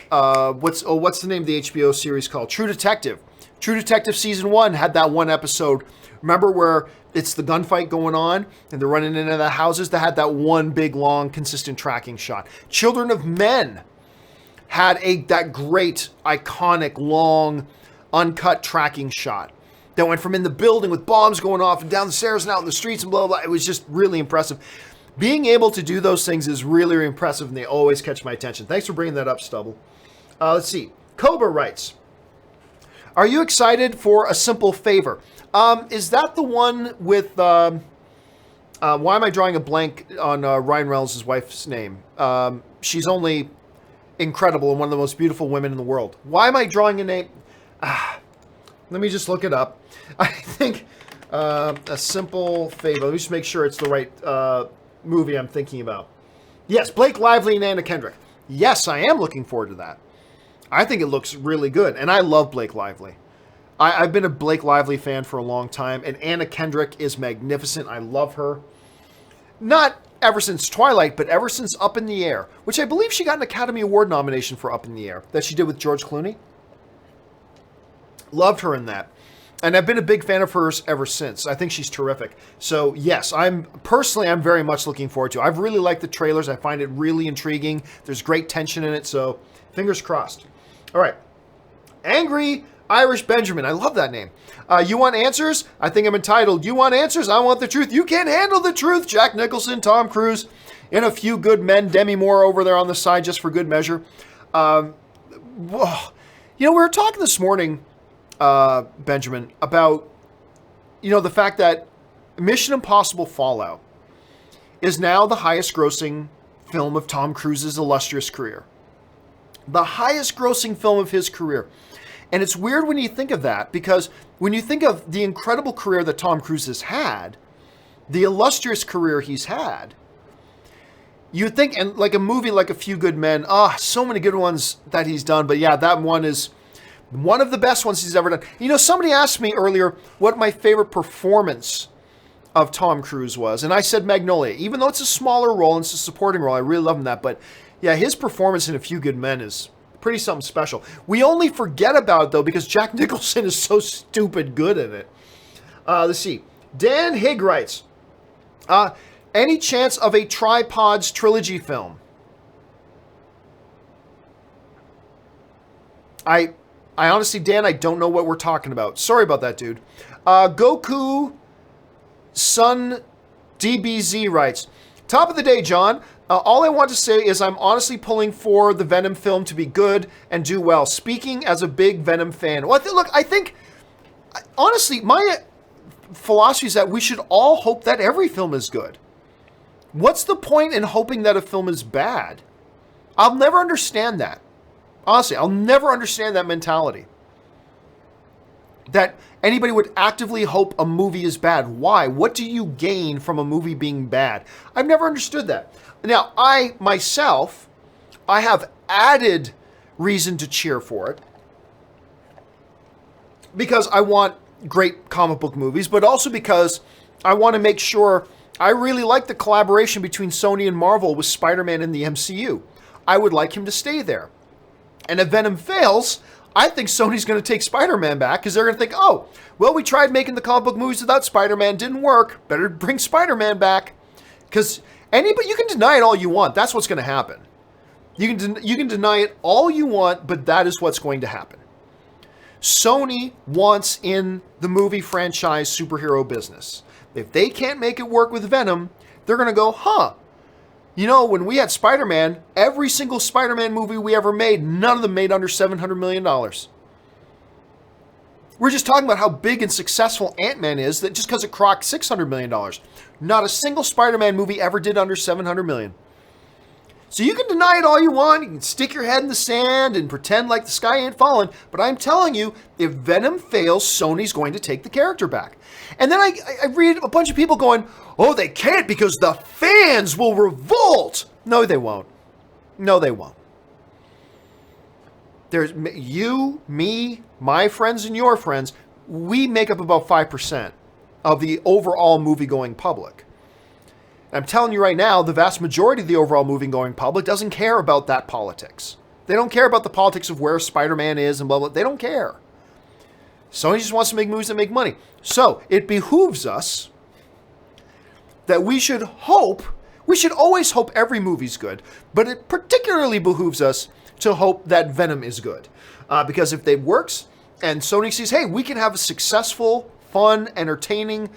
the name of the HBO series called? True Detective. True Detective season 1 had that one episode. Remember where it's the gunfight going on and they're running into the houses? That had that one big, long, consistent tracking shot. Children of Men had that great, iconic, long, uncut tracking shot that went from in the building with bombs going off and down the stairs and out in the streets and blah, blah, blah. It was just really impressive. Being able to do those things is really, really impressive, and they always catch my attention. Thanks for bringing that up, Stubble. Let's see. Cobra writes, are you excited for A Simple Favor? Is that the one with, why am I drawing a blank on Ryan Reynolds' wife's name? She's only incredible and one of the most beautiful women in the world. Why am I drawing a name? Let me just look it up. I think A Simple Favor. Let me just make sure it's the right movie I'm thinking about. Yes, Blake Lively and Anna Kendrick. Yes, I am looking forward to that. I think it looks really good, and I love Blake Lively. I've been a Blake Lively fan for a long time, and Anna Kendrick is magnificent. I love her. Not ever since Twilight, but ever since Up in the Air, which I believe she got an Academy Award nomination for Up in the Air, that she did with George Clooney. Loved her in that. And I've been a big fan of hers ever since. I think she's terrific. So yes, I'm very much looking forward to it. I've really liked the trailers. I find it really intriguing. There's great tension in it, so fingers crossed. All right. Angry Irish Benjamin. I love that name. You want answers? I think I'm entitled. You want answers? I want the truth. You can't handle the truth. Jack Nicholson, Tom Cruise, and A Few Good Men. Demi Moore over there on the side just for good measure. You know, we were talking this morning, Benjamin, about, you know, the fact that Mission Impossible Fallout is now the highest grossing film of Tom Cruise's illustrious career. The highest grossing film of his career. And it's weird when you think of that, because when you think of the incredible career that Tom Cruise has had, the illustrious career he's had, you would think, and like a movie like A Few Good Men, so many good ones that he's done, but yeah, that one is one of the best ones he's ever done. You know, somebody asked me earlier what my favorite performance of Tom Cruise was, and I said Magnolia. Even though it's a smaller role and it's a supporting role, I really love him that, but yeah, his performance in A Few Good Men is pretty something special. We only forget about it, though, because Jack Nicholson is so stupid good in it. Let's see. Dan Higg writes, any chance of a Tripods trilogy film? I honestly, Dan, I don't know what we're talking about. Sorry about that, dude. Goku Sun DBZ writes, top of the day, John. All I want to say is I'm honestly pulling for the Venom film to be good and do well. Speaking as a big Venom fan. Well, look, I think, honestly, my philosophy is that we should all hope that every film is good. What's the point in hoping that a film is bad? I'll never understand that. Honestly, I'll never understand that mentality. That anybody would actively hope a movie is bad. Why? What do you gain from a movie being bad? I've never understood that. Now, I have added reason to cheer for it. Because I want great comic book movies, but also because I want to make sure I really like the collaboration between Sony and Marvel with Spider-Man in the MCU. I would like him to stay there. And if Venom fails, I think Sony's going to take Spider-Man back because they're going to think, oh, well, we tried making the comic book movies without Spider-Man, didn't work. Better bring Spider-Man back. Because anybody, you can deny it all you want. That's what's going to happen. You can deny it all you want, but that is what's going to happen. Sony wants in the movie franchise superhero business. If they can't make it work with Venom, they're going to go, huh, you know, when we had Spider-Man, every single Spider-Man movie we ever made, none of them made under $700 million. We're just talking about how big and successful Ant-Man is, that just because it crocked $600 million. Not a single Spider-Man movie ever did under $700 million. So you can deny it all you want, you can stick your head in the sand and pretend like the sky ain't falling, but I'm telling you, if Venom fails, Sony's going to take the character back. And then I read a bunch of people going, oh, they can't because the fans will revolt. No, they won't. No, they won't. There's you, me, my friends, and your friends, we make up about 5% of the overall movie-going public. I'm telling you right now, the vast majority of the overall movie-going public doesn't care about that politics. They don't care about the politics of where Spider-Man is and blah, blah. They don't care. Sony just wants to make movies that make money. So it behooves us that we should always hope every movie's good, but it particularly behooves us to hope that Venom is good. Because if it works and Sony sees, hey, we can have a successful, fun, entertaining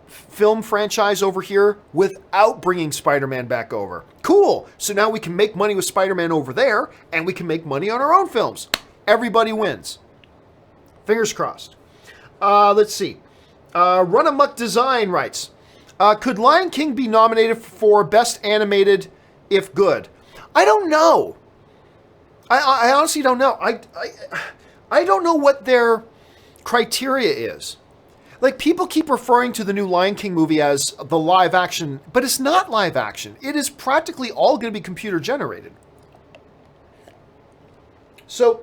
film franchise over here without bringing Spider-Man back over. Cool. So now we can make money with Spider-Man over there, and we can make money on our own films. Everybody wins. Fingers crossed. Let's see. Run Amok Design writes, could Lion King be nominated for Best Animated if good? I don't know. I honestly don't know. I don't know what their criteria is. Like, people keep referring to the new Lion King movie as the live action, but it's not live action. It is practically all going to be computer generated. So,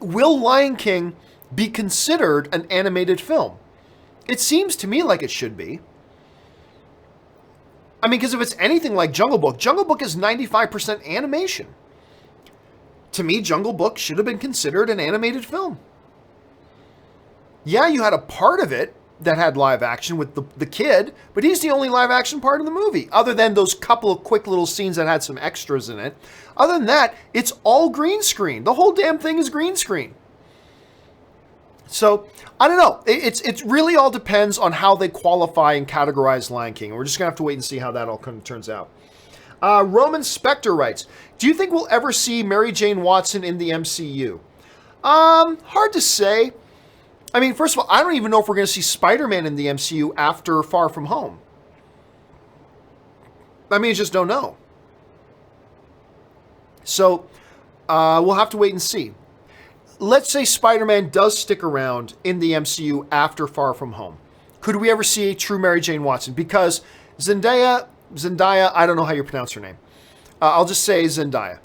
will Lion King be considered an animated film? It seems to me like it should be. I mean, because if it's anything like Jungle Book is 95% animation. To me, Jungle Book should have been considered an animated film. Yeah, you had a part of it that had live action with the kid, but he's the only live action part of the movie, other than those couple of quick little scenes that had some extras in it. Other than that, it's all green screen. The whole damn thing is green screen. So, I don't know. It really all depends on how they qualify and categorize Lion King. We're just going to have to wait and see how that all kind of turns out. Roman Spector writes, do you think we'll ever see Mary Jane Watson in the MCU? Hard to say. I mean, first of all, I don't even know if we're going to see Spider-Man in the MCU after Far From Home. I mean, I just don't know. So, we'll have to wait and see. Let's say Spider-Man does stick around in the MCU after Far From Home. Could we ever see a true Mary Jane Watson? Because Zendaya, I don't know how you pronounce her name. I'll just say Zendaya.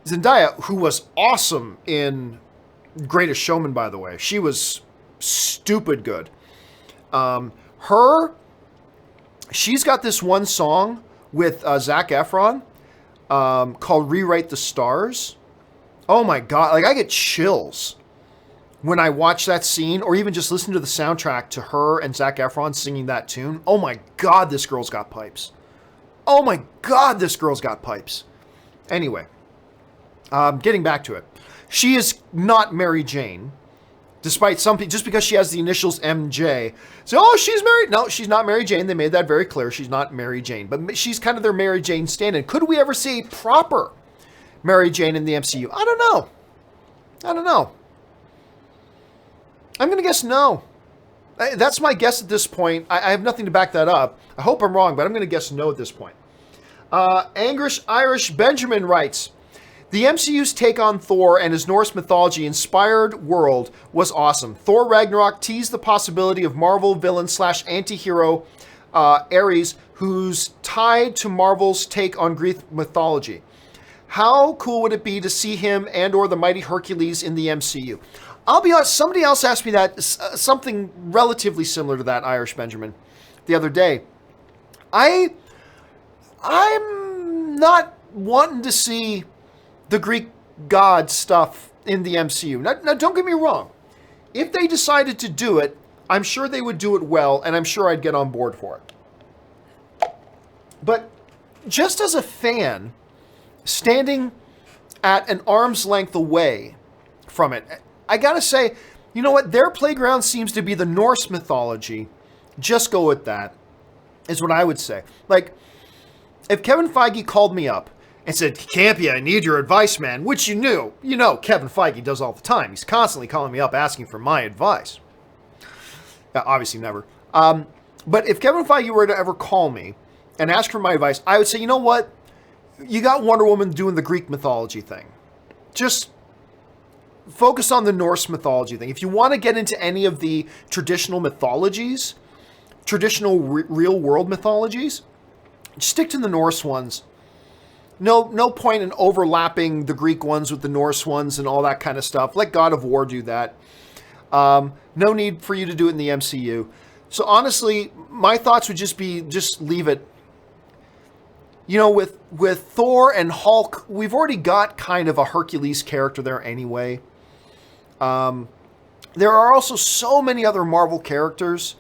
Zendaya, who was awesome in Greatest Showman, by the way. She was stupid good. She's got this one song with Zac Efron called Rewrite the Stars. Oh my God, like I get chills when I watch that scene or even just listen to the soundtrack to her and Zac Efron singing that tune. Oh my God, this girl's got pipes. Oh my God, this girl's got pipes. Anyway, getting back to it. She is not Mary Jane, despite some people, just because she has the initials MJ. So, oh, she's married. No, she's not Mary Jane. They made that very clear. She's not Mary Jane, but she's kind of their Mary Jane stand-in. Could we ever see proper Mary Jane in the MCU? I don't know. I'm going to guess no. That's my guess at this point. I have nothing to back that up. I hope I'm wrong, but I'm going to guess no at this point. Anglish Irish Benjamin writes, the MCU's take on Thor and his Norse mythology-inspired world was awesome. Thor Ragnarok teased the possibility of Marvel villain / anti-hero Ares, who's tied to Marvel's take on Greek mythology. How cool would it be to see him and or the mighty Hercules in the MCU? I'll be honest, somebody else asked me that, something relatively similar to that, Irish Benjamin. the other day. I'm not wanting to see the Greek god stuff in the MCU. Now, don't get me wrong. If they decided to do it, I'm sure they would do it well, and I'm sure I'd get on board for it. But just as a fan, standing at an arm's length away from it, I gotta say, you know what? Their playground seems to be the Norse mythology. Just go with that, is what I would say. Like, if Kevin Feige called me up and said, Campea, I need your advice, man, which you know Kevin Feige does all the time. He's constantly calling me up asking for my advice. Obviously never. But if Kevin Feige were to ever call me and ask for my advice, I would say, you know what? You got Wonder Woman doing the Greek mythology thing. Just focus on the Norse mythology thing. If you want to get into any of the traditional mythologies, traditional real world mythologies, stick to the Norse ones. No point in overlapping the Greek ones with the Norse ones and all that kind of stuff. Let God of War do that. No need for you to do it in the MCU. So honestly, my thoughts would just be, just leave it. You know, with Thor and Hulk, we've already got kind of a Hercules character there anyway. There are also so many other Marvel characters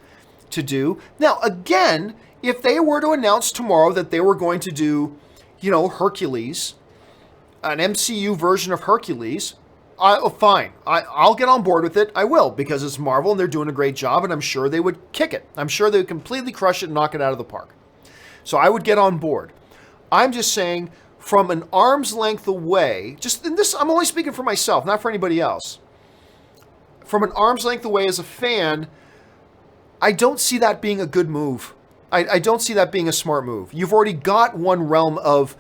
to do. Now, again, if they were to announce tomorrow that they were going to do, Hercules, an MCU version of Hercules, fine. I'll get on board with it. I will, because it's Marvel and they're doing a great job, and I'm sure they would kick it. I'm sure they would completely crush it and knock it out of the park. So I would get on board. I'm just saying, from an arm's length away, I'm only speaking for myself, not for anybody else. From an arm's length away as a fan, I don't see that being a good move. I don't see that being a smart move. You've already got one realm of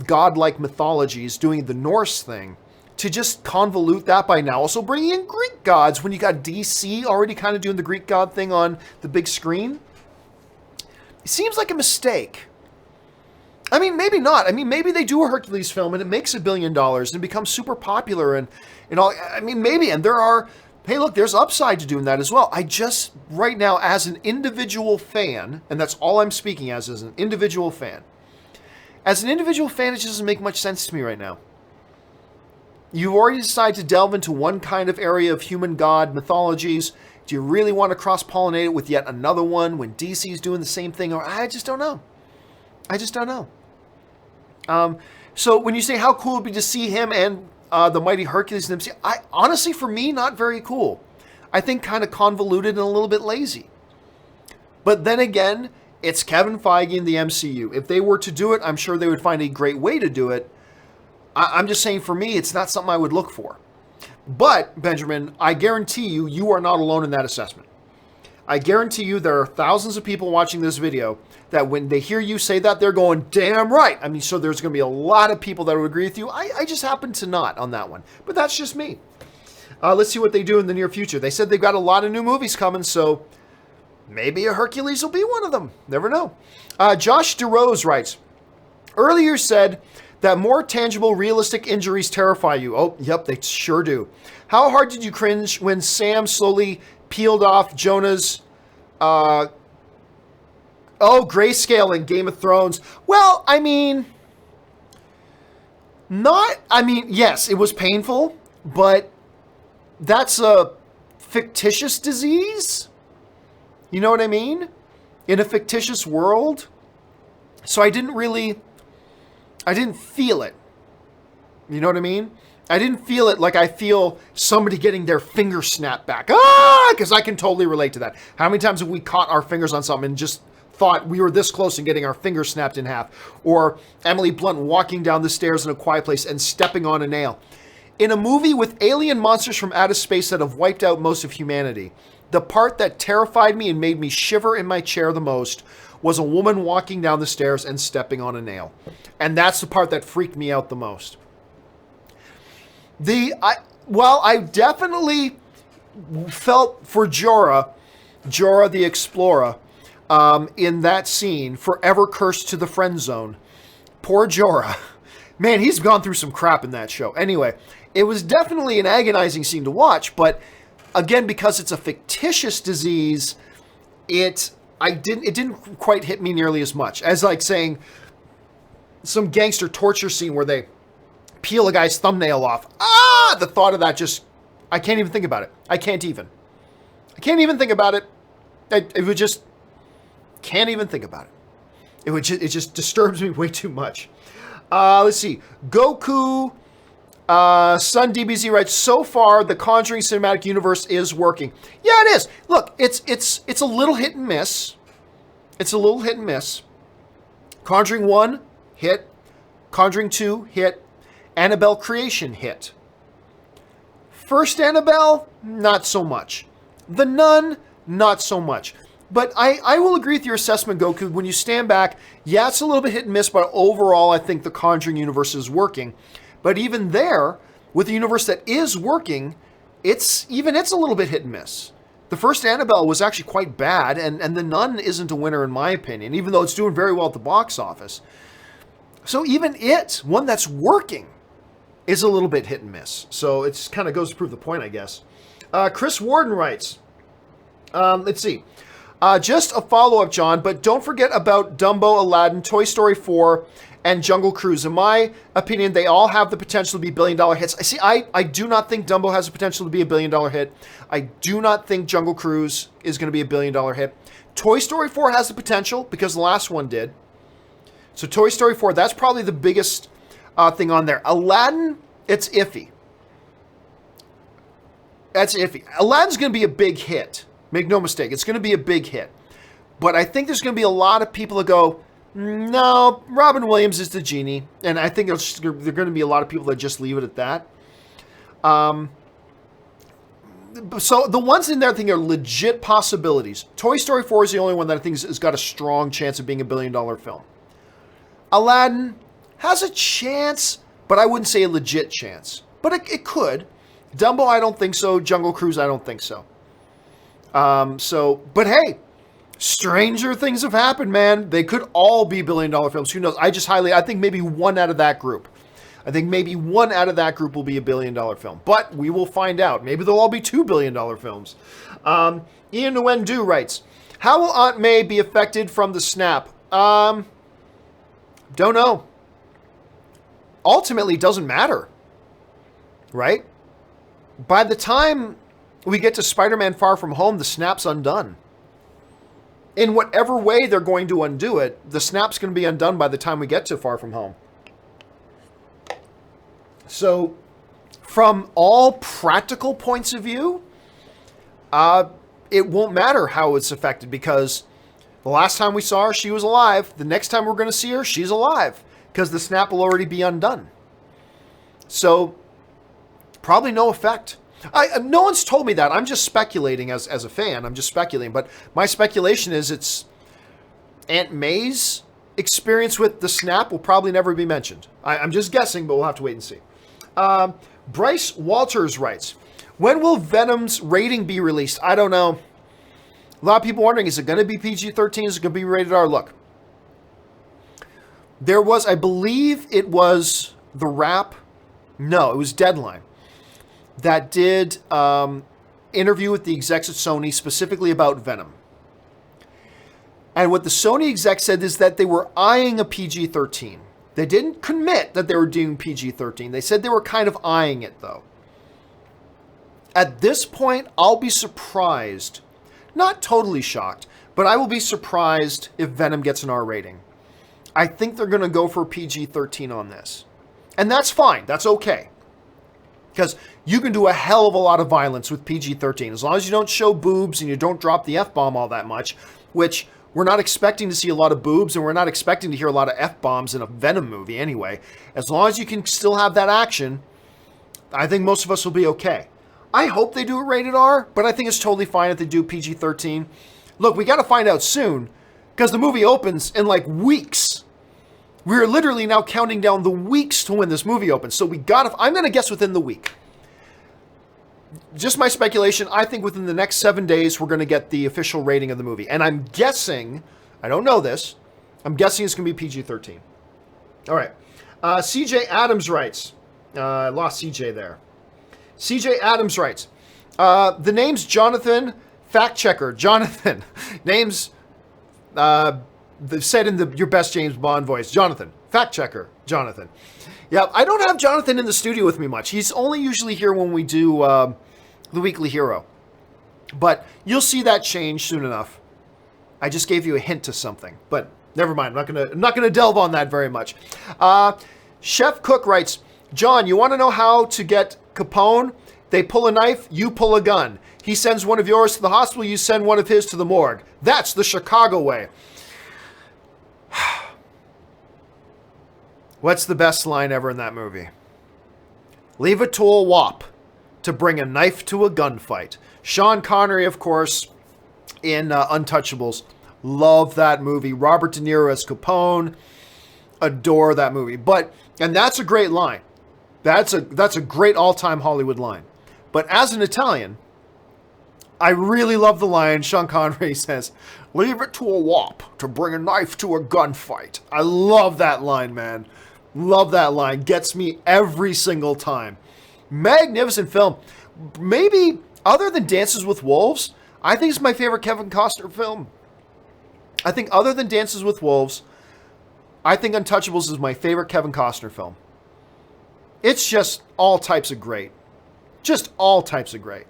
godlike mythologies doing the Norse thing. To just convolute that by now also bringing in Greek gods when you got DC already kind of doing the Greek god thing on the big screen, it seems like a mistake. I mean, maybe not. I mean, maybe they do a Hercules film and it makes $1 billion and becomes super popular and all. I mean, maybe. And hey, look, there's upside to doing that as well. I just, right now, as an individual fan, and that's all I'm speaking as an individual fan. As an individual fan, it just doesn't make much sense to me right now. You already decided to delve into one kind of area of human god mythologies. Do you really want to cross-pollinate it with yet another one when DC is doing the same thing? Or I just don't know. So when you say how cool it would be to see him and the mighty Hercules in the MCU, honestly, for me, not very cool. I think kind of convoluted and a little bit lazy. But then again, it's Kevin Feige in the MCU. If they were to do it, I'm sure they would find a great way to do it. I'm just saying, for me, it's not something I would look for. But, Benjamin, I guarantee you, you are not alone in that assessment. I guarantee you there are thousands of people watching this video that when they hear you say that, they're going, damn right. I mean, so there's going to be a lot of people that would agree with you. I just happen to not on that one. But that's just me. Let's see what they do in the near future. They said they've got a lot of new movies coming, so maybe a Hercules will be one of them. Never know. Josh DeRose writes, earlier said that more tangible, realistic injuries terrify you. Oh, yep, they sure do. How hard did you cringe when Sam slowly peeled off Jonah's, grayscale in Game of Thrones? Well, yes, it was painful, but that's a fictitious disease. You know what I mean? In a fictitious world. So I didn't feel it. You know what I mean? I didn't feel it like I feel somebody getting their finger snapped back. Because I can totally relate to that. How many times have we caught our fingers on something and just thought we were this close and getting our fingers snapped in half? Or Emily Blunt walking down the stairs in A Quiet Place and stepping on a nail. In a movie with alien monsters from outer space that have wiped out most of humanity, the part that terrified me and made me shiver in my chair the most was a woman walking down the stairs and stepping on a nail. And that's the part that freaked me out the most. I definitely felt for Jorah the Explorer, in that scene, forever cursed to the friend zone. Poor Jorah. Man, he's gone through some crap in that show. Anyway, it was definitely an agonizing scene to watch, but again, because it's a fictitious disease, it it didn't quite hit me nearly as much as like saying some gangster torture scene where they peel a guy's thumbnail off. The thought of that just, I can't even think about it. I can't even think about it. It would just, can't even think about it. It just disturbs me way too much. Let's see. Goku, Sun DBZ writes, so far the Conjuring cinematic universe is working. Yeah, it is. Look, it's a little hit and miss. It's a little hit and miss. Conjuring 1, hit. Conjuring 2, hit. Annabelle Creation, hit. First Annabelle, not so much. The Nun, not so much. But I will agree with your assessment, Goku. When you stand back, yeah, it's a little bit hit and miss, but overall, I think the Conjuring universe is working. But even there, with the universe that is working, it's a little bit hit and miss. The first Annabelle was actually quite bad, and The Nun isn't a winner in my opinion, even though it's doing very well at the box office. So even it, one that's working, is a little bit hit and miss. So it kind of goes to prove the point, I guess. Chris Warden writes, let's see. Just a follow-up, John, but don't forget about Dumbo, Aladdin, Toy Story 4, and Jungle Cruise. In my opinion, they all have the potential to be billion-dollar hits. I do not think Dumbo has the potential to be a billion-dollar hit. I do not think Jungle Cruise is going to be a billion-dollar hit. Toy Story 4 has the potential because the last one did. So Toy Story 4, that's probably the biggest thing on there. Aladdin, it's iffy. That's iffy. Aladdin's going to be a big hit. Make no mistake, it's going to be a big hit. But I think there's going to be a lot of people that go, no, Robin Williams is the genie. And I think there are going to be a lot of people that just leave it at that. So the ones in there I think are legit possibilities. Toy Story 4 is the only one that I think has got a strong chance of being a billion-dollar film. Aladdin has a chance, but I wouldn't say a legit chance. But it could. Dumbo, I don't think so. Jungle Cruise, I don't think so. But hey, stranger things have happened, man. They could all be billion-dollar films. Who knows? I think maybe one out of that group. I think maybe one out of that group will be a billion-dollar film. But we will find out. Maybe they'll all be $2 billion films. Ian Nguyendu writes, how will Aunt May be affected from the snap? Don't know. Ultimately, it doesn't matter. Right? By the time we get to Spider-Man Far From Home, the snap's undone. In whatever way they're going to undo it, the snap's going to be undone by the time we get to Far From Home. So, from all practical points of view, it won't matter how it's affected because the last time we saw her, she was alive. The next time we're going to see her, she's alive because the snap will already be undone. So, probably no effect. No one's told me that. I'm just speculating as a fan. I'm just speculating. But my speculation is it's Aunt May's experience with the snap will probably never be mentioned. I'm just guessing, but we'll have to wait and see. Bryce Walters writes, when will Venom's rating be released? I don't know. A lot of people wondering, is it going to be PG-13? Is it going to be rated R? Look, there was, I believe it was The Wrap. No, it was Deadline. That did interview with the execs at Sony specifically about Venom. And what the Sony exec said is that they were eyeing a PG-13. They didn't commit that they were doing PG-13. They said they were kind of eyeing it, though. At this point, I'll be surprised, not totally shocked, but I will be surprised if Venom gets an R rating. I think they're going to go for PG-13 on this. And that's fine. That's okay. Because you can do a hell of a lot of violence with PG-13. As long as you don't show boobs and you don't drop the F-bomb all that much, which we're not expecting to see a lot of boobs and we're not expecting to hear a lot of F-bombs in a Venom movie anyway. As long as you can still have that action, I think most of us will be okay. I hope they do it rated R, but I think it's totally fine if they do PG-13. Look, we got to find out soon because the movie opens in like weeks. We're literally now counting down the weeks to when this movie opens. So I'm going to guess within the week. Just my speculation, I think within the next 7 days, we're going to get the official rating of the movie. And I'm guessing, I don't know this, I'm guessing it's going to be PG-13. All right. CJ Adams writes, I lost CJ there. CJ Adams writes, the name's Jonathan, fact checker, Jonathan. Name's said in your best James Bond voice, Jonathan, fact checker, Jonathan. Yeah, I don't have Jonathan in the studio with me much. He's only usually here when we do the Weekly Hero. But you'll see that change soon enough. I just gave you a hint to something, but never mind. I'm not gonna delve on that very much. Chef Cook writes, John, you want to know how to get Capone? They pull a knife, you pull a gun. He sends one of yours to the hospital, you send one of his to the morgue. That's the Chicago way. What's the best line ever in that movie? Leave it to a wop to bring a knife to a gunfight. Sean Connery, of course, in Untouchables. Love that movie. Robert De Niro as Capone. Adore that movie. And that's a great line. That's a great all-time Hollywood line. But as an Italian, I really love the line Sean Connery says, leave it to a wop to bring a knife to a gunfight. I love that line, man. Love that line. Gets me every single time. Magnificent film. Maybe, other than Dances with Wolves, I think it's my favorite Kevin Costner film. I think other than Dances with Wolves, I think Untouchables is my favorite Kevin Costner film. It's just all types of great. Just all types of great.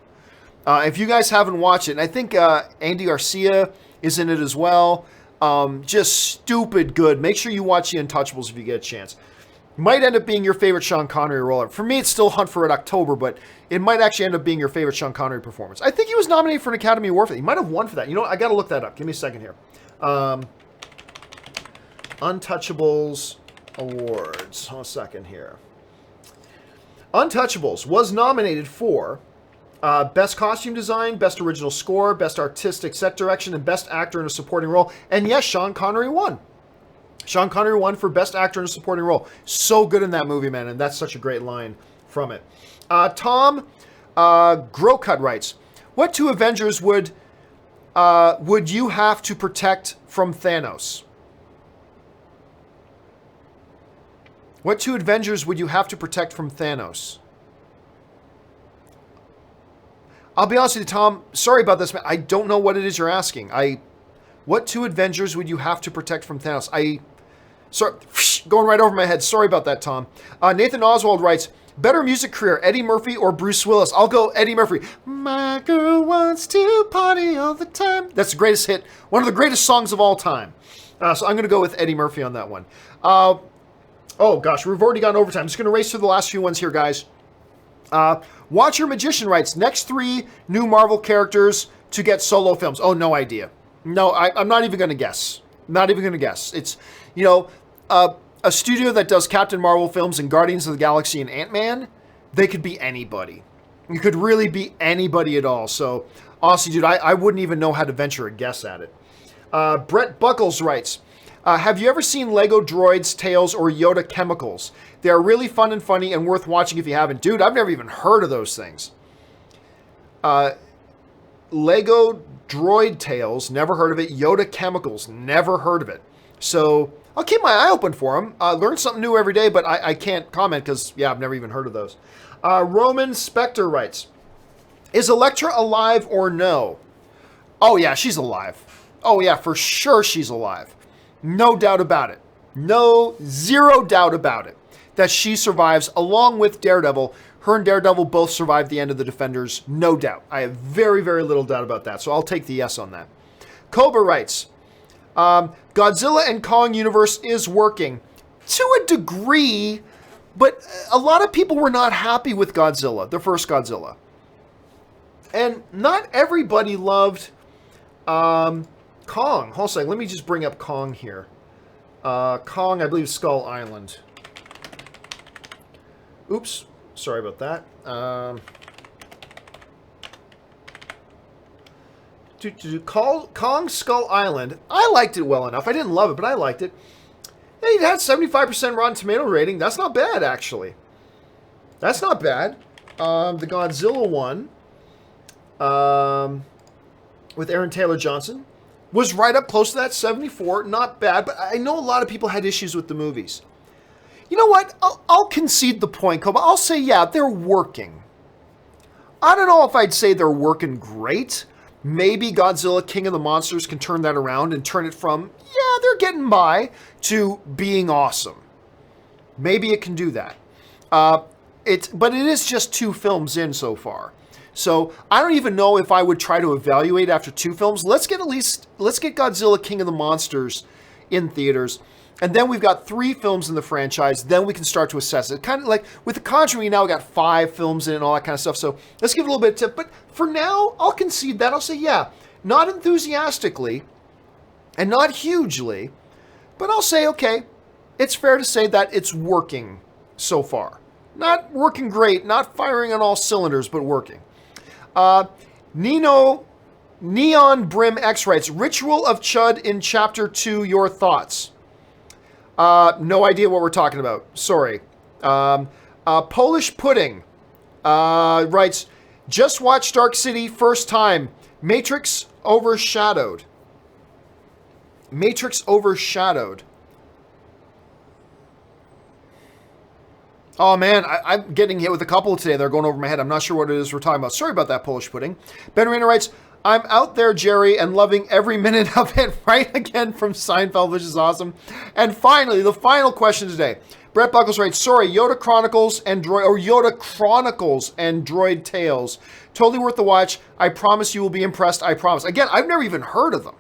If you guys haven't watched it, and I think Andy Garcia is in it as well. Just stupid good. Make sure you watch The Untouchables if you get a chance. Might end up being your favorite Sean Connery role. For me, it's still Hunt for Red October, but it might actually end up being your favorite Sean Connery performance. I think he was nominated for an Academy Award for that. He might have won for that. You know what? I got to look that up. Give me a second here. Untouchables Awards. Hold on a second here. Untouchables was nominated for Best Costume Design, Best Original Score, Best Artistic Set Direction, and Best Actor in a Supporting Role. And yes, Sean Connery won. Sean Connery won for Best Actor in a Supporting Role. So good in that movie, man, and that's such a great line from it. Tom Growcut writes, what two Avengers would you have to protect from Thanos? What two Avengers would you have to protect from Thanos? I'll be honest with you, Tom. Sorry about this, man. I don't know what it is you're asking. What two Avengers would you have to protect from Thanos? Sorry, going right over my head. Sorry about that, Tom. Nathan Oswald writes, better music career, Eddie Murphy or Bruce Willis? I'll go Eddie Murphy. My girl wants to party all the time. That's the greatest hit. One of the greatest songs of all time. So I'm going to go with Eddie Murphy on that one. Oh, gosh, we've already gone overtime. I'm just going to race through the last few ones here, guys. Watcher Magician writes, next 3 new Marvel characters to get solo films. Oh, no idea. No, I'm not even going to guess. Not even going to guess. It's, a studio that does Captain Marvel films and Guardians of the Galaxy and Ant-Man, they could be anybody. You could really be anybody at all. So, honestly, dude, I wouldn't even know how to venture a guess at it. Brett Buckles writes, have you ever seen Lego Droids, Tales, or Yoda Chemicals? They are really fun and funny and worth watching if you haven't. Dude, I've never even heard of those things. Lego Droid Tales, never heard of it. Yoda Chemicals, never heard of it. So I'll keep my eye open for them. Learn something new every day, but I can't comment because, yeah, I've never even heard of those. Roman Spector writes, is Elektra alive or no? Oh, yeah, she's alive. Oh, yeah, for sure she's alive. No doubt about it. Zero doubt about it. That she survives along with Daredevil. Her and Daredevil both survived the end of the Defenders. No doubt. I have very, very little doubt about that. So I'll take the yes on that. Cobra writes, Godzilla and Kong universe is working to a degree, but a lot of people were not happy with Godzilla, the first Godzilla. And not everybody loved Kong. Hold on a second. Let me just bring up Kong here. Kong, I believe, Skull Island. Oops. Sorry about that. Kong Skull Island. I liked it well enough. I didn't love it, but I liked it. It had 75% Rotten Tomato rating. That's not bad, actually. That's not bad. The Godzilla one, with Aaron Taylor Johnson, was right up close to that 74. Not bad, but I know a lot of people had issues with the movies. You know what? I'll concede the point, Koba. I'll say, yeah, they're working. I don't know if I'd say they're working great, maybe Godzilla King of the Monsters can turn that around and turn it from, yeah, they're getting by, to being awesome. Maybe it can do that. But it is just 2 films in so far. So I don't even know if I would try to evaluate after 2 films. Let's get Godzilla King of the Monsters in theaters. And then we've got 3 films in the franchise. Then we can start to assess it. Kind of like with The Conjuring, now we got 5 films in it and all that kind of stuff. So let's give it a little bit of tip. But for now, I'll concede that. I'll say, yeah, not enthusiastically and not hugely. But I'll say, okay, it's fair to say that it's working so far. Not working great, not firing on all cylinders, but working. Neon Brim X writes, Ritual of Chud in Chapter 2, your thoughts? No idea what we're talking about. Sorry. Polish Pudding writes, just watched Dark City first time. Matrix overshadowed. Matrix overshadowed. Oh man, I'm getting hit with a couple today. They're going over my head. I'm not sure what it is we're talking about. Sorry about that, Polish Pudding. Ben Arena writes, I'm out there, Jerry, and loving every minute of it. Right again from Seinfeld, which is awesome. And finally, the final question today. Brett Buckles writes, sorry, Yoda Chronicles and Droid Tales. Totally worth the watch. I promise you will be impressed. I promise. Again, I've never even heard of them,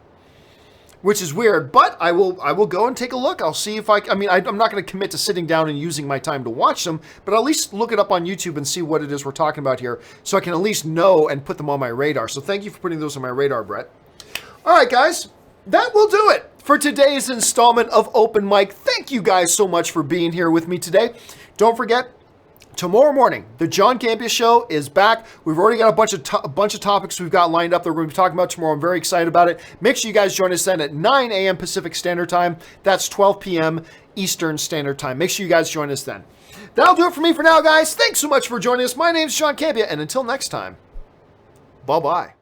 which is weird, but I will go and take a look. I'll see if I'm not going to commit to sitting down and using my time to watch them, but I'll at least look it up on YouTube and see what it is we're talking about here, so I can at least know and put them on my radar. So thank you for putting those on my radar, Brett. All right, guys, that will do it for today's installment of Open Mic. Thank you guys so much for being here with me today. Don't forget, tomorrow morning, the John Campea Show is back. We've already got a bunch of topics we've got lined up that we're going to be talking about tomorrow. I'm very excited about it. Make sure you guys join us then at 9 a.m. Pacific Standard Time. That's 12 p.m. Eastern Standard Time. Make sure you guys join us then. That'll do it for me for now, guys. Thanks so much for joining us. My name's John Campea, and until next time, bye-bye.